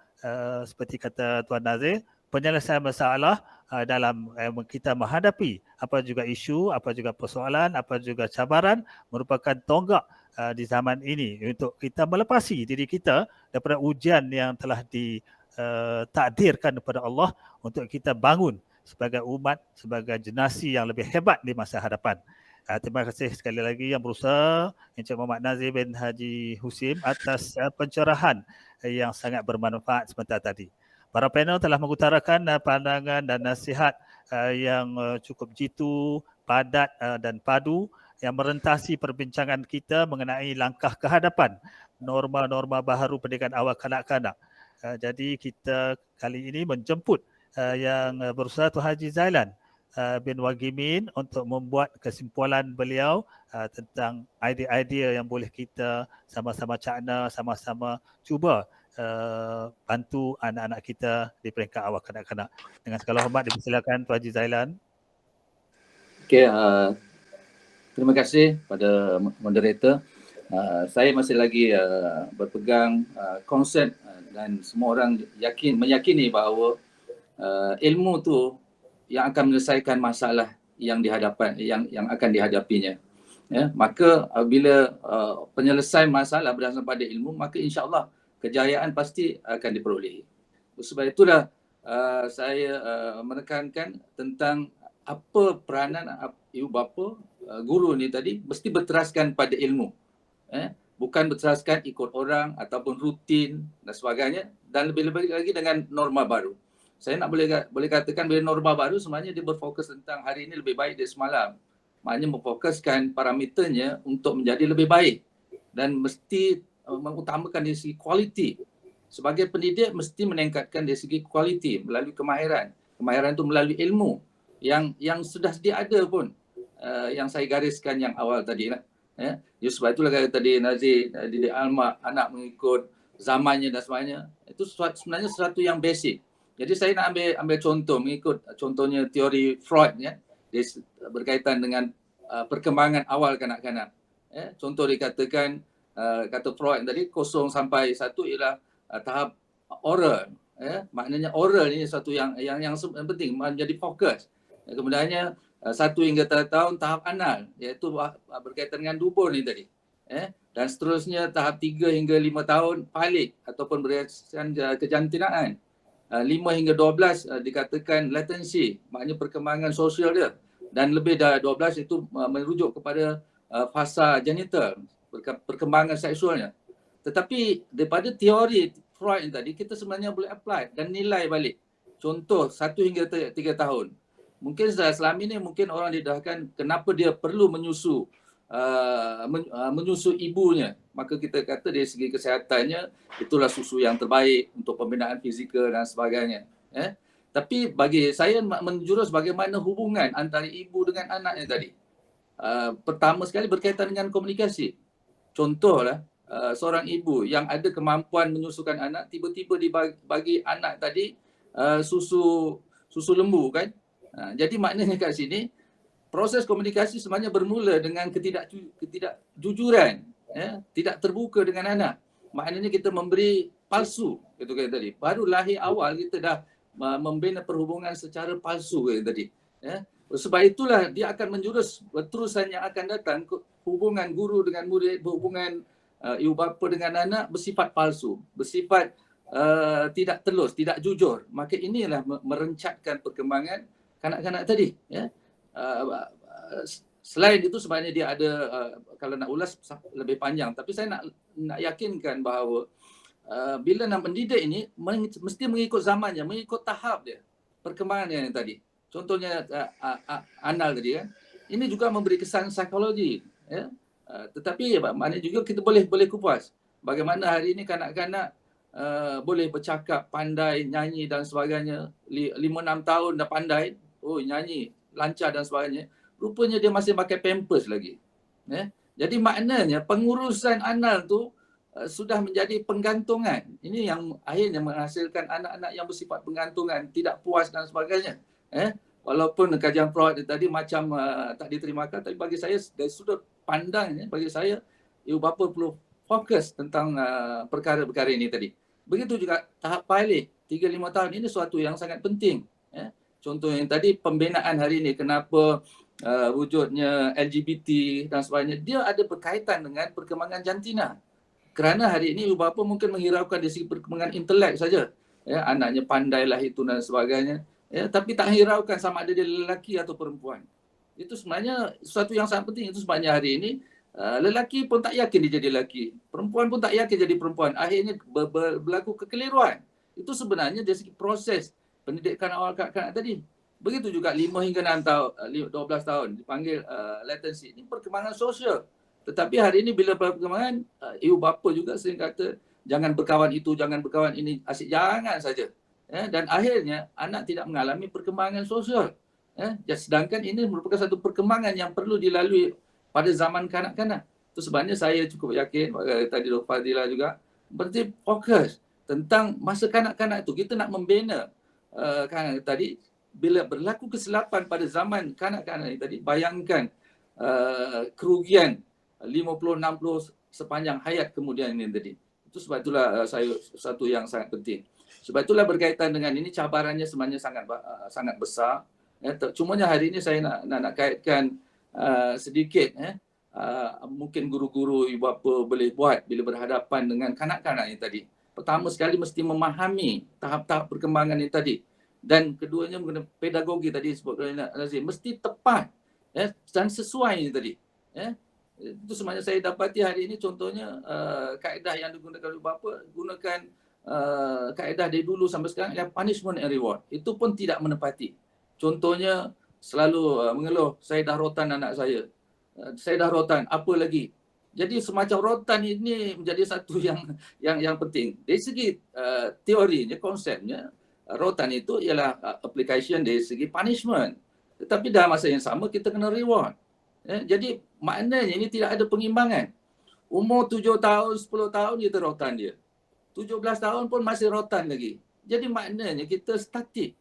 S1: seperti kata Tuan Nazir, penyelesaian masalah dalam kita menghadapi apa juga isu, apa juga persoalan, apa juga cabaran merupakan tonggak di zaman ini untuk kita melepasi diri kita daripada ujian yang telah ditakdirkan kepada Allah untuk kita bangun sebagai umat, sebagai generasi yang lebih hebat di masa hadapan. Terima kasih sekali lagi yang berusaha Encik Muhammad Nazir bin Haji Husin atas pencerahan yang sangat bermanfaat sebentar tadi. Para panel telah mengutarakan pandangan dan nasihat yang cukup jitu, padat dan padu yang merentasi perbincangan kita mengenai langkah ke hadapan norma-norma baharu pendidikan awal kanak-kanak. Jadi kita kali ini menjemput yang berusaha Tuan Haji Zailan bin Wagimin untuk membuat kesimpulan beliau tentang idea-idea yang boleh kita sama-sama cakna, sama-sama cuba bantu anak-anak kita di peringkat awal kanak-kanak. Dengan segala hormat dipersilakan Tuan Haji Zailan.
S2: Okey, terima kasih pada moderator. Saya masih lagi berpegang konsep dan semua orang meyakini bahawa ilmu tu yang akan menyelesaikan masalah yang akan dihadapinya. Ya, maka bila penyelesaian masalah berdasarkan pada ilmu, maka insya-Allah kejayaan pasti akan diperolehi. Sebab itulah saya menekankan tentang apa peranan ibu bapa, guru ni tadi mesti berteraskan pada ilmu. Bukan berteraskan ikut orang ataupun rutin dan sebagainya, dan lebih-lebih lagi dengan norma baru. Saya nak boleh katakan bila norma baru sebenarnya dia berfokus tentang hari ini lebih baik dari semalam. Maknanya memfokuskan parameternya untuk menjadi lebih baik dan mesti mengutamakan dari segi kualiti. Sebagai pendidik mesti meningkatkan dari segi kualiti melalui kemahiran. Kemahiran itu melalui ilmu yang sudah sedia ada pun, yang saya gariskan yang awal tadi lah. Just sebab itulah kata tadi Nazir, didik anak mengikut zamannya dan sebagainya. Itu sebenarnya sesuatu yang basic. Jadi saya nak ambil contoh, mengikut contohnya teori Freud, ya, dia berkaitan dengan perkembangan awal kanak-kanak. Contoh dikatakan, kata Freud tadi 0 sampai 1 ialah tahap oral. Maknanya oral ni satu yang penting, menjadi fokus. Kemudiannya 1 hingga 3 tahun tahap anal, iaitu berkaitan dengan dubur ni tadi. Dan seterusnya tahap 3 hingga 5 tahun palik ataupun berkaitan kejantinaan. 5 hingga 12 dikatakan latency, maknanya perkembangan sosial dia. Dan lebih dari 12 itu merujuk kepada fasa genital, perkembangan seksualnya. Tetapi daripada teori Freud tadi, kita sebenarnya boleh apply dan nilai balik. Contoh 1 hingga 3 tahun. Mungkin selama ini mungkin orang didahkan kenapa dia perlu menyusu ibunya. Maka kita kata dari segi kesehatannya itulah susu yang terbaik untuk pembinaan fizikal dan sebagainya. Tapi bagi saya menjurus bagaimana hubungan antara ibu dengan anaknya tadi. Pertama sekali berkaitan dengan komunikasi. Contohlah seorang ibu yang ada kemampuan menyusukan anak, tiba-tiba dibagi anak tadi susu lembu kan. Jadi maknanya kat sini proses komunikasi sebenarnya bermula dengan ketidakjujuran, tidak terbuka dengan anak. Maknanya kita memberi palsu, gitu kata tadi. Baru lahir awal kita dah membina perhubungan secara palsu kata tadi. Sebab itulah dia akan menjurus terusan yang akan datang, hubungan guru dengan murid, hubungan ibu bapa dengan anak bersifat palsu, bersifat tidak telus, tidak jujur. Maka inilah merencatkan perkembangan kanak-kanak tadi. Selain itu sebenarnya dia ada, kalau nak ulas lebih panjang, tapi saya nak yakinkan bahawa bila nak mendidik ini mesti mengikut zamannya, mengikut tahap dia, perkembangannya yang tadi. Contohnya anal tadi kan. Ini juga memberi kesan psikologi, ya. Tetapi maknanya juga kita boleh kupas bagaimana hari ini kanak-kanak boleh bercakap, pandai nyanyi dan sebagainya. 5-6 tahun dah pandai, nyanyi lancar dan sebagainya. Rupanya dia masih pakai pampers lagi. Jadi maknanya pengurusan anal tu sudah menjadi penggantungan. Ini yang akhirnya menghasilkan anak-anak yang bersifat penggantungan, tidak puas dan sebagainya. Walaupun kajian Freud tadi macam tak diterima, tapi bagi saya dari sudut pandang, bagi saya ibu bapa perlu fokus tentang perkara-perkara ini tadi. Begitu juga tahap pilot 3-5 tahun ini suatu yang sangat penting. Contoh yang tadi pembinaan hari ini, kenapa wujudnya LGBT dan sebagainya, dia ada berkaitan dengan perkembangan jantina. Kerana hari ini ibu bapa mungkin menghiraukan dari segi perkembangan intelek saja. Anaknya pandailah itu dan sebagainya. Tapi tak hiraukan sama ada dia lelaki atau perempuan. Itu sebenarnya sesuatu yang sangat penting. Itu sebabnya hari ini lelaki pun tak yakin dia jadi lelaki. Perempuan pun tak yakin jadi perempuan. Akhirnya berlaku kekeliruan. Itu sebenarnya dari segi proses pendidikan awal kanak-kanak tadi. Begitu juga 5 hingga 6 tahun, 12 tahun dipanggil latency. Ini perkembangan sosial. Tetapi hari ini bila perkembangan, ibu bapa juga sering kata jangan berkawan itu, jangan berkawan ini, asyik jangan saja. Dan akhirnya anak tidak mengalami perkembangan sosial. Sedangkan ini merupakan satu perkembangan yang perlu dilalui pada zaman kanak-kanak. Itu sebabnya saya cukup yakin, tadi Dr. Fadilah juga, berarti fokus tentang masa kanak-kanak itu. Kita nak membina tadi, bila berlaku kesilapan pada zaman kanak-kanak ini tadi, bayangkan kerugian 50-60 sepanjang hayat kemudian ini tadi. Itu sebab itulah satu yang sangat penting. Sebab itulah berkaitan dengan ini, cabarannya sebenarnya sangat besar. Cumanya hari ini saya nak kaitkan sedikit mungkin guru-guru, ibu bapa boleh buat bila berhadapan dengan kanak-kanak ini tadi. Pertama sekali mesti memahami tahap-tahap perkembangan ini tadi. Dan keduanya mengenai pedagogi tadi sebut oleh Nazim, mesti tepat dan sesuai ini tadi. Itu sebenarnya saya dapati hari ini, contohnya kaedah yang digunakan oleh bapa, gunakan kaedah dari dulu sampai sekarang yang punishment and reward. Itu pun tidak menepati. Contohnya selalu mengeluh, saya dah rotan anak saya. Saya dah rotan, apa lagi? Jadi semacam rotan ini menjadi satu yang penting. Dari segi teorinya, konsepnya, rotan itu ialah application dari segi punishment. Tetapi dalam masa yang sama kita kena reward. Jadi maknanya ini tidak ada pengimbangan. Umur 7 tahun, 10 tahun kita rotan dia. 17 tahun pun masih rotan lagi. Jadi maknanya kita statik.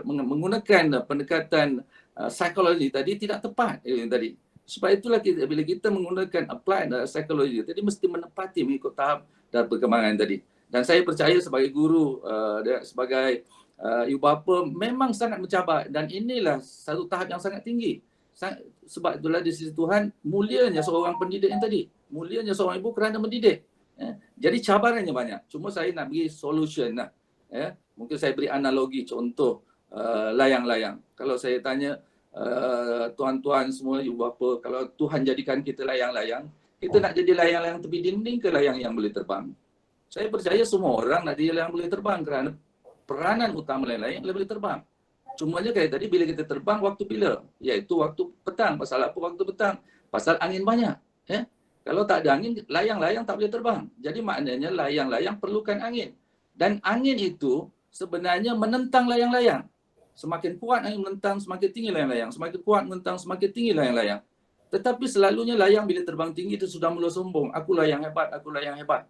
S2: Menggunakan pendekatan psikologi tadi tidak tepat tadi. Sebab itulah bila kita menggunakan applied psikologi tadi mesti menepati mengikut tahap dan perkembangan tadi. Dan saya percaya sebagai guru, sebagai ibu bapa memang sangat mencabar, dan inilah satu tahap yang sangat tinggi. Sebab itulah di sisi Tuhan mulianya seorang pendidik yang tadi. Mulianya seorang ibu kerana mendidik. Jadi cabarannya banyak. Cuma saya nak beri solution lah. Mungkin saya beri analogi contoh layang-layang. Kalau saya tanya tuan-tuan semua, ibu bapa, kalau Tuhan jadikan kita layang-layang, kita nak jadi layang-layang tepi dinding ke layang yang boleh terbang? Saya percaya semua orang nak jadi layang boleh terbang kerana peranan utama layang-layang boleh terbang. Cumanya kayak tadi, bila kita terbang waktu bila? Iaitu waktu petang. Pasal apa waktu petang? Pasal angin banyak. Kalau tak ada angin, layang-layang tak boleh terbang. Jadi maknanya layang-layang perlukan angin. Dan angin itu sebenarnya menentang layang-layang. Semakin kuat angin menentang, semakin tinggi layang-layang. Semakin kuat menentang, semakin tinggi layang-layang. Tetapi selalunya layang bila terbang tinggi itu sudah mula sombong. Akulah yang hebat, akulah yang hebat.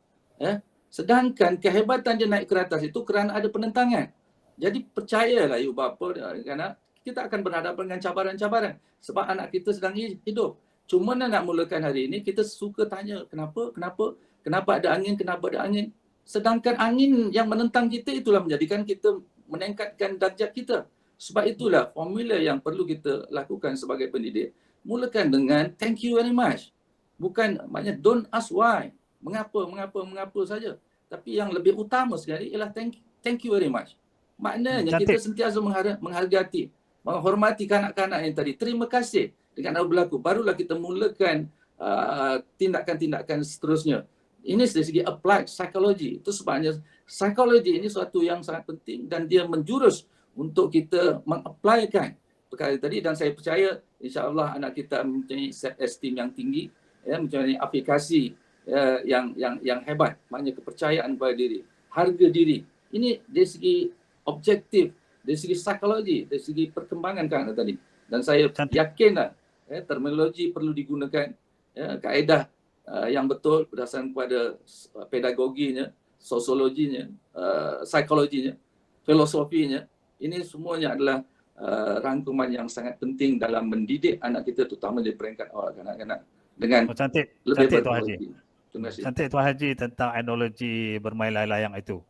S2: Sedangkan kehebatan dia naik ke atas itu kerana ada penentangan. Jadi percayalah ibu bapa, kerana kita akan berhadapan dengan cabaran-cabaran. Sebab anak kita sedang hidup. Cuma nak mulakan hari ini, kita suka tanya kenapa ada angin, kenapa ada angin. Sedangkan angin yang menentang kita itulah menjadikan kita meningkatkan darjat kita. Sebab itulah formula yang perlu kita lakukan sebagai pendidik. Mulakan dengan thank you very much. Bukan maknanya don't ask why. Mengapa saja. Tapi yang lebih utama sekali ialah thank you very much. Maknanya kita sentiasa menghargai, menghormati kanak-kanak yang tadi. Terima kasih dengan apa berlaku. Barulah kita mulakan tindakan-tindakan seterusnya. Ini dari segi applied psychology. Itu sebabnya psikologi ini suatu yang sangat penting dan dia menjurus untuk kita mengaplikan perkara tadi. Dan saya percaya insya-Allah anak kita mempunyai self-esteem yang tinggi, mempunyai aplikasi yang hebat, maknanya kepercayaan pada diri, harga diri. Ini dari segi objektif, dari segi psikologi, dari segi perkembangan kan tadi. Dan saya yakinlah terminologi perlu digunakan, kaedah yang betul berdasarkan kepada pedagoginya, sosiologinya, psikologinya, filosofinya. Ini semuanya adalah rangkuman yang sangat penting dalam mendidik anak kita, terutama di peringkat awal kanak-kanak dengan lebih berkualiti. Terima kasih.
S1: Cantik Tuan Haji tentang analogi bermain layang-layang itu.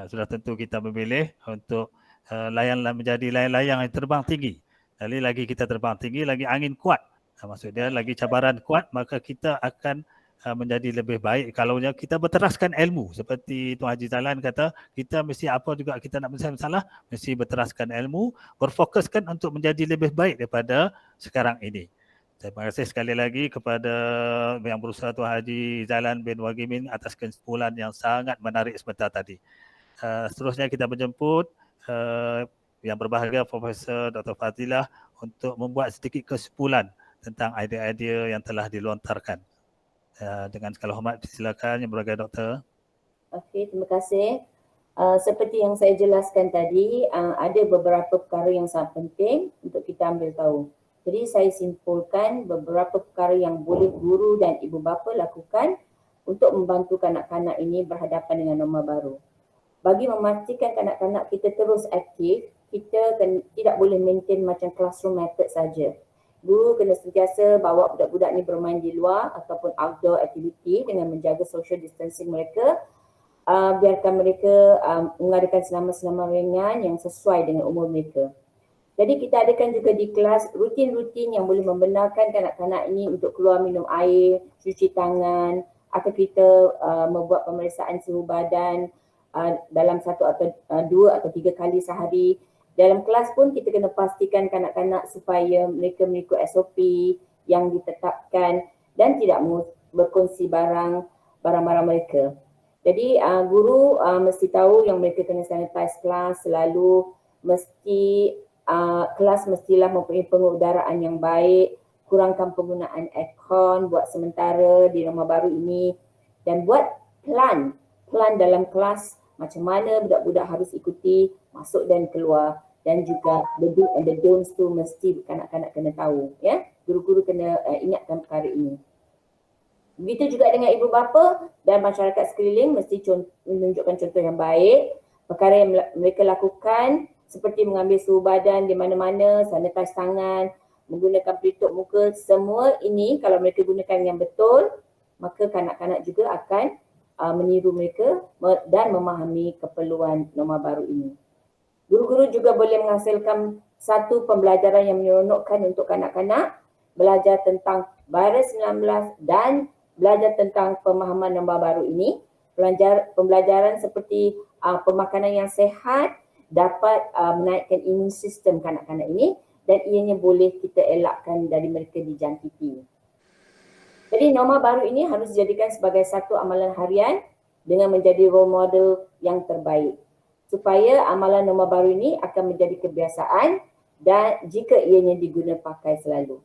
S1: Sudah tentu kita memilih untuk menjadi layang-layang yang terbang tinggi. Lagi kita terbang tinggi, lagi angin kuat. Maksudnya lagi cabaran kuat, maka kita akan menjadi lebih baik kalau kita berteraskan ilmu. Seperti Tuan Haji Zailan kata, kita mesti apa juga kita nak menyelesaikan masalah, mesti berteraskan ilmu, berfokuskan untuk menjadi lebih baik daripada sekarang ini. Terima kasih sekali lagi kepada Yang Berusaha Tuan Haji Zailan bin Wagimin atas kesimpulan yang sangat menarik sebentar tadi. Seterusnya kita menjemput yang berbahagia Profesor Dr. Fadilah untuk membuat sedikit kesimpulan tentang idea-idea yang telah dilontarkan. Dengan segala hormat, silakan Yang Berbahagia Doktor.
S3: Okey, terima kasih. Seperti yang saya jelaskan tadi, ada beberapa perkara yang sangat penting untuk kita ambil tahu. Jadi saya simpulkan beberapa perkara yang boleh guru dan ibu bapa lakukan untuk membantu kanak-kanak ini berhadapan dengan norma baru. Bagi memastikan kanak-kanak kita terus aktif, kita tidak boleh maintain macam classroom method saja. Guru kena sentiasa bawa budak-budak ni bermain di luar ataupun outdoor activity dengan menjaga social distancing mereka. Biarkan mereka mengadakan senaman-senaman ringan yang sesuai dengan umur mereka. Jadi kita adakan juga di kelas rutin-rutin yang boleh membenarkan kanak-kanak ini untuk keluar minum air, cuci tangan, atau kita membuat pemeriksaan suhu badan dalam 1 atau 2 atau 3 kali sehari. Dalam kelas pun kita kena pastikan kanak-kanak supaya mereka mengikut SOP yang ditetapkan dan tidak berkongsi barang-barang mereka. Jadi guru mesti tahu yang mereka kena sanitize kelas selalu, mesti kelas mestilah mempunyai pengudaraan yang baik, kurangkan penggunaan aircon buat sementara di rumah baru ini, dan buat plan dalam kelas macam mana budak-budak harus ikuti masuk dan keluar, dan juga the do and the don'ts tu mesti kanak-kanak kena tahu, ya. Guru-guru kena ingatkan perkara ini. Begitu juga dengan ibu bapa dan masyarakat sekeliling mesti menunjukkan contoh yang baik. Perkara yang mereka lakukan seperti mengambil suhu badan di mana-mana, sanitize tangan, menggunakan pelitup muka, semua ini kalau mereka gunakan yang betul, maka kanak-kanak juga akan meniru mereka dan memahami keperluan norma baru ini. Guru-guru juga boleh menghasilkan satu pembelajaran yang menyeronokkan untuk kanak-kanak, belajar tentang virus 19 dan belajar tentang pemahaman norma baru ini. Pembelajaran seperti pemakanan yang sehat dapat menaikkan imun sistem kanak-kanak ini dan ianya boleh kita elakkan dari mereka dijangkiti. Jadi norma baru ini harus dijadikan sebagai satu amalan harian dengan menjadi role model yang terbaik, supaya amalan norma baru ini akan menjadi kebiasaan dan jika ianya diguna pakai selalu.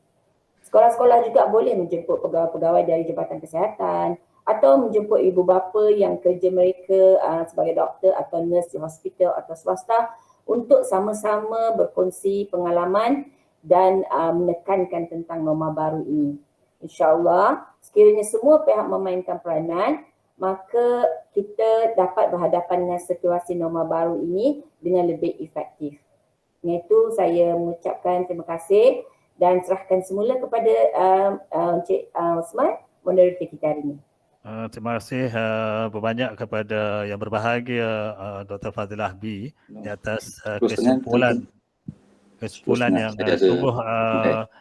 S3: Sekolah-sekolah juga boleh menjemput pegawai-pegawai dari Jabatan Kesihatan atau menjemput ibu bapa yang kerja mereka sebagai doktor atau nurse di hospital atau swasta untuk sama-sama berkongsi pengalaman dan menekankan tentang norma baru ini. InsyaAllah, sekiranya semua pihak memainkan peranan, maka kita dapat berhadapan dengan situasi norma baru ini dengan lebih efektif. Dengan itu saya mengucapkan terima kasih dan serahkan semula kepada Encik Osman, moderator kita hari ini.
S1: Terima kasih berbanyak kepada Yang Berbahagia Dr. Fadilah B di atas kesimpulan yang sungguh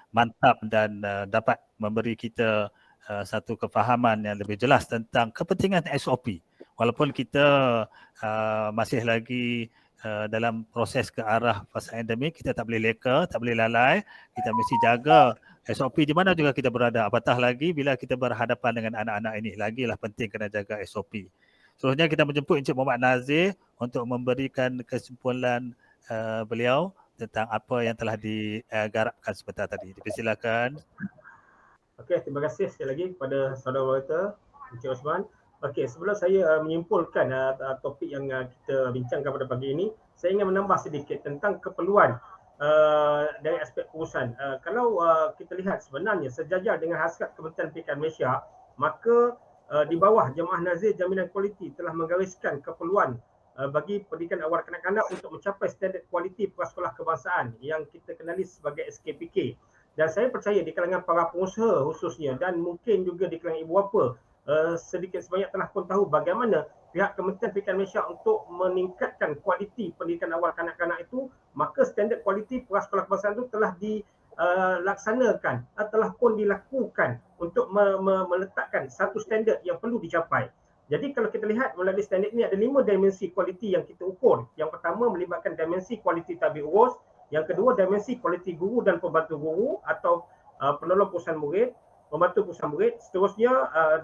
S1: mantap dan dapat memberi kita satu kefahaman yang lebih jelas tentang kepentingan SOP. Walaupun kita masih lagi dalam proses ke arah fasa endemik, kita tak boleh leka, tak boleh lalai. Kita mesti jaga SOP di mana juga kita berada. Apatah lagi bila kita berhadapan dengan anak-anak ini, lagilah penting kena jaga SOP. Seterusnya kita menjemput Encik Muhammad Nazir untuk memberikan kesimpulan beliau tentang apa yang telah digarapkan sebentar tadi. Dipersilakan.
S4: Okey, terima kasih sekali lagi kepada saudara moderator Encik Osman. Okey, sebelum saya menyimpulkan topik yang kita bincangkan pada pagi ini, saya ingin menambah sedikit tentang keperluan dari aspek pengurusan. Kalau kita lihat sebenarnya sejajar dengan hasrat Kementerian Pendidikan Malaysia, maka di bawah Jemaah Nazir Jaminan Kualiti telah menggariskan keperluan bagi pendidikan awal kanak-kanak untuk mencapai standard kualiti prasekolah kebangsaan yang kita kenali sebagai SKPK. Dan saya percaya di kalangan para pengusaha khususnya dan mungkin juga di kalangan ibu bapa sedikit sebanyak telah pun tahu bagaimana pihak Kementerian Pendidikan Malaysia untuk meningkatkan kualiti pendidikan awal kanak-kanak itu, maka standard kualiti prasekolah kebangsaan itu telah dilaksanakan, telah pun dilakukan untuk meletakkan satu standard yang perlu dicapai. Jadi kalau kita lihat melalui standard ini ada 5 dimensi kualiti yang kita ukur. Yang pertama melibatkan dimensi kualiti tabik urus, yang kedua dimensi kualiti guru dan pembantu guru atau penolong perusahaan murid, pembantu perusahaan murid. Seterusnya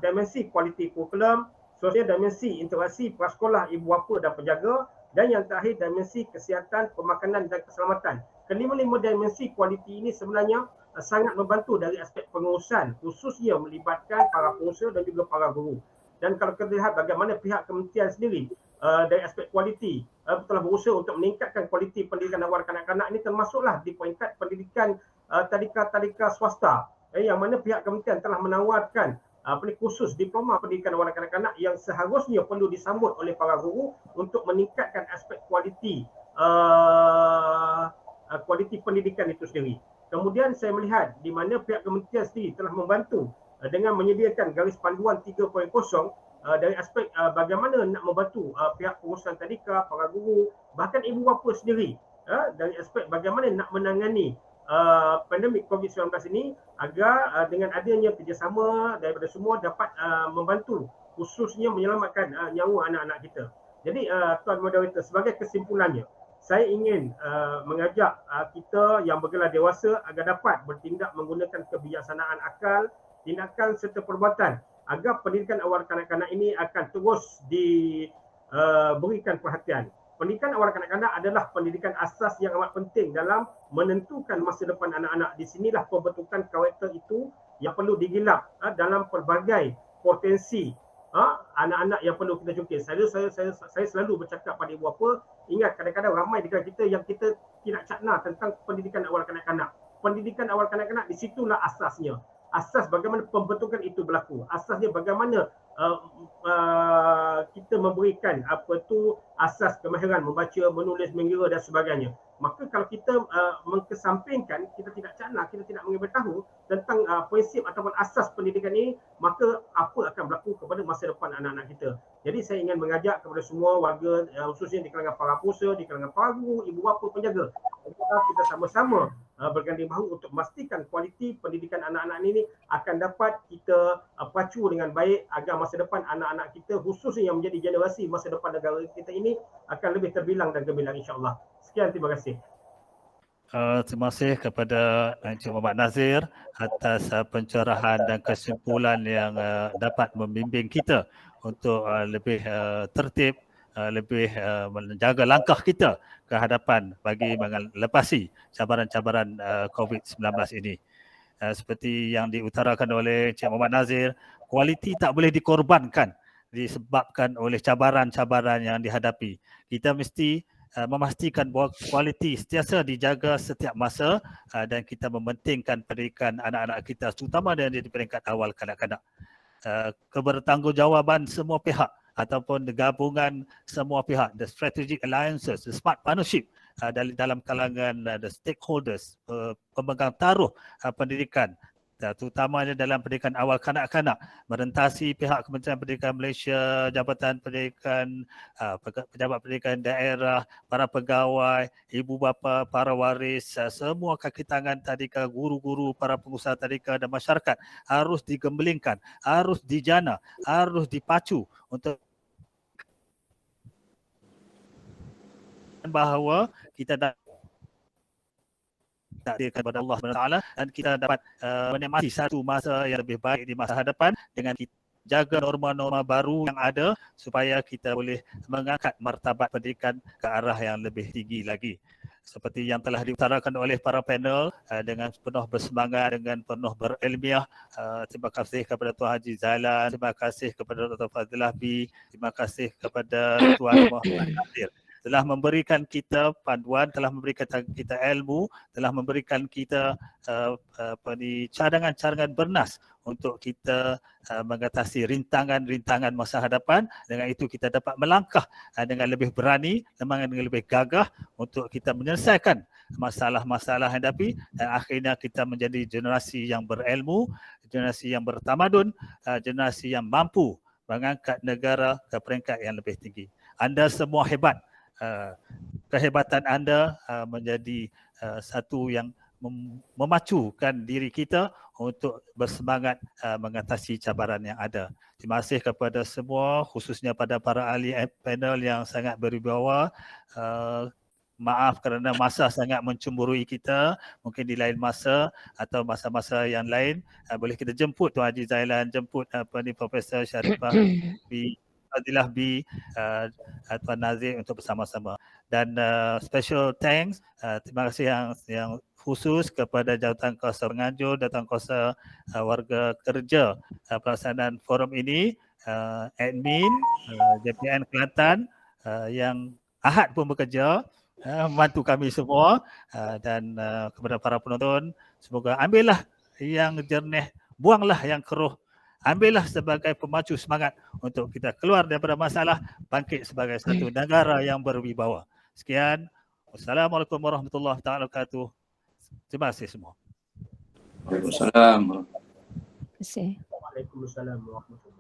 S4: dimensi kualiti kurikulum, seterusnya dimensi interaksi prasekolah, ibu bapa dan penjaga. Dan yang terakhir, dimensi kesihatan, pemakanan dan keselamatan. Kelima-lima dimensi kualiti ini sebenarnya sangat membantu dari aspek pengurusan, khususnya melibatkan para pengusaha dan juga para guru. Dan kalau kita lihat bagaimana pihak kementerian sendiri dari aspek kualiti telah berusaha untuk meningkatkan kualiti pendidikan awal kanak-kanak ini, termasuklah di peringkat pendidikan tadika-tadika swasta yang mana pihak kementerian telah menawarkan khusus diploma pendidikan awal kanak-kanak yang seharusnya perlu disambut oleh para guru untuk meningkatkan aspek kualiti kualiti pendidikan itu sendiri. Kemudian saya melihat di mana pihak kementerian sendiri telah membantu dengan menyediakan garis panduan 3.0 dari aspek bagaimana nak membantu pihak pengurusan tadika, para guru, bahkan ibu bapa sendiri dari aspek bagaimana nak menangani pandemik COVID-19 ini agar dengan adanya kerjasama daripada semua dapat membantu, khususnya menyelamatkan nyawa anak-anak kita. Jadi Tuan Moderator, sebagai kesimpulannya, saya ingin mengajak kita yang bergelar dewasa agar dapat bertindak menggunakan kebijaksanaan akal, tindakan serta perbuatan agar pendidikan awal kanak-kanak ini akan terus diberikan perhatian. Pendidikan awal kanak-kanak adalah pendidikan asas yang amat penting dalam menentukan masa depan anak-anak. Di sinilah pembentukan karakter itu yang perlu digilap dalam pelbagai potensi anak-anak yang perlu kita jungkir. Saya selalu bercakap pada ibu bapa, ingat kadang-kadang ramai di kalangan kita yang kita tidak cakna tentang pendidikan awal kanak-kanak. Pendidikan awal kanak-kanak di situlah asasnya. Asas bagaimana pembentukan itu berlaku. Asasnya bagaimana kita memberikan asas kemahiran membaca, menulis, mengira dan sebagainya. Maka kalau kita mengkesampingkan, kita tidak cakna, kita tidak memberitahu tentang prinsip ataupun asas pendidikan ini, maka apa akan berlaku kepada masa depan anak-anak kita. Jadi saya ingin mengajak kepada semua warga, khususnya di kalangan para pengusaha, di kalangan para guru, ibu bapa, penjaga, kita sama-sama berganding bahu untuk memastikan kualiti pendidikan anak-anak ini akan dapat kita pacu dengan baik agar masa depan anak-anak kita, khususnya yang menjadi generasi masa depan negara kita ini, akan lebih terbilang dan gemilang, insya-Allah. Sekian, terima kasih.
S1: Terima kasih kepada Encik Muhammad Nazir atas pencerahan dan kesimpulan yang dapat membimbing kita untuk lebih tertib, lebih menjaga langkah kita ke hadapan bagi melepasi cabaran-cabaran COVID-19 ini. Seperti yang diutarakan oleh Encik Muhammad Nazir, kualiti tak boleh dikorbankan disebabkan oleh cabaran-cabaran yang dihadapi. Kita mesti memastikan bahawa kualiti sentiasa dijaga setiap masa dan kita mementingkan pendidikan anak-anak kita, terutama di peringkat awal kanak-kanak. Kebertanggungjawabaan semua pihak ataupun gabungan semua pihak, the strategic alliances, the smart partnership dalam kalangan the stakeholders, pemegang taruh pendidikan, terutamanya dalam pendidikan awal kanak-kanak, merentasi pihak Kementerian Pendidikan Malaysia, Jabatan Pendidikan, pejabat pendidikan daerah, para pegawai, ibu bapa, para waris, semua kaki tangan tadika, guru-guru, para pengusaha tadika dan masyarakat harus digembelingkan, harus dijana, harus dipacu untuk bahawa kita takdirkan kepada Allah SWT dan kita dapat menikmati satu masa yang lebih baik di masa hadapan dengan kita jaga norma-norma baru yang ada supaya kita boleh mengangkat martabat pendidikan ke arah yang lebih tinggi lagi. Seperti yang telah diutarakan oleh para panel dengan penuh bersemangat, dengan penuh berilmiah. Terima kasih kepada Tuan Haji Zailan, terima kasih kepada Dr. Fadilah B, terima kasih kepada Tuan Muhammad Nazir. Telah memberikan kita panduan, telah memberikan kita ilmu, telah memberikan kita cadangan-cadangan bernas untuk kita mengatasi rintangan-rintangan masa hadapan. Dengan itu kita dapat melangkah dengan lebih berani, dengan lebih gagah untuk kita menyelesaikan masalah-masalah yang hadapi dan akhirnya kita menjadi generasi yang berilmu, generasi yang bertamadun, generasi yang mampu mengangkat negara ke peringkat yang lebih tinggi. Anda semua hebat. Kehebatan anda menjadi satu yang memacukan diri kita untuk bersemangat mengatasi cabaran yang ada. Terima kasih kepada semua, khususnya pada para ahli panel yang sangat berwibawa. Maaf kerana masa sangat mencemburui kita. Mungkin di lain masa atau masa-masa yang lain boleh kita jemput Tuan Haji Zailan, jemput Profesor Sharifah Fadilah B, Tuan Nazir untuk bersama-sama. Dan special thanks, terima kasih yang khusus kepada Jawatan Kuasa Penganjur, Jawatan Kuasa Warga Kerja pelaksanaan forum ini, admin JPN Kelantan yang Ahad pun bekerja, membantu kami semua, dan kepada para penonton, semoga ambillah yang jernih, buanglah yang keruh, ambillah sebagai pemacu semangat untuk kita keluar daripada masalah, bangkit sebagai satu negara yang berwibawa. Sekian. Wassalamualaikum warahmatullahi wabarakatuh. Terima kasih semua.
S2: Waalaikumsalam.
S5: Terima kasih.
S4: Waalaikumsalam warahmatullahi wabarakatuh.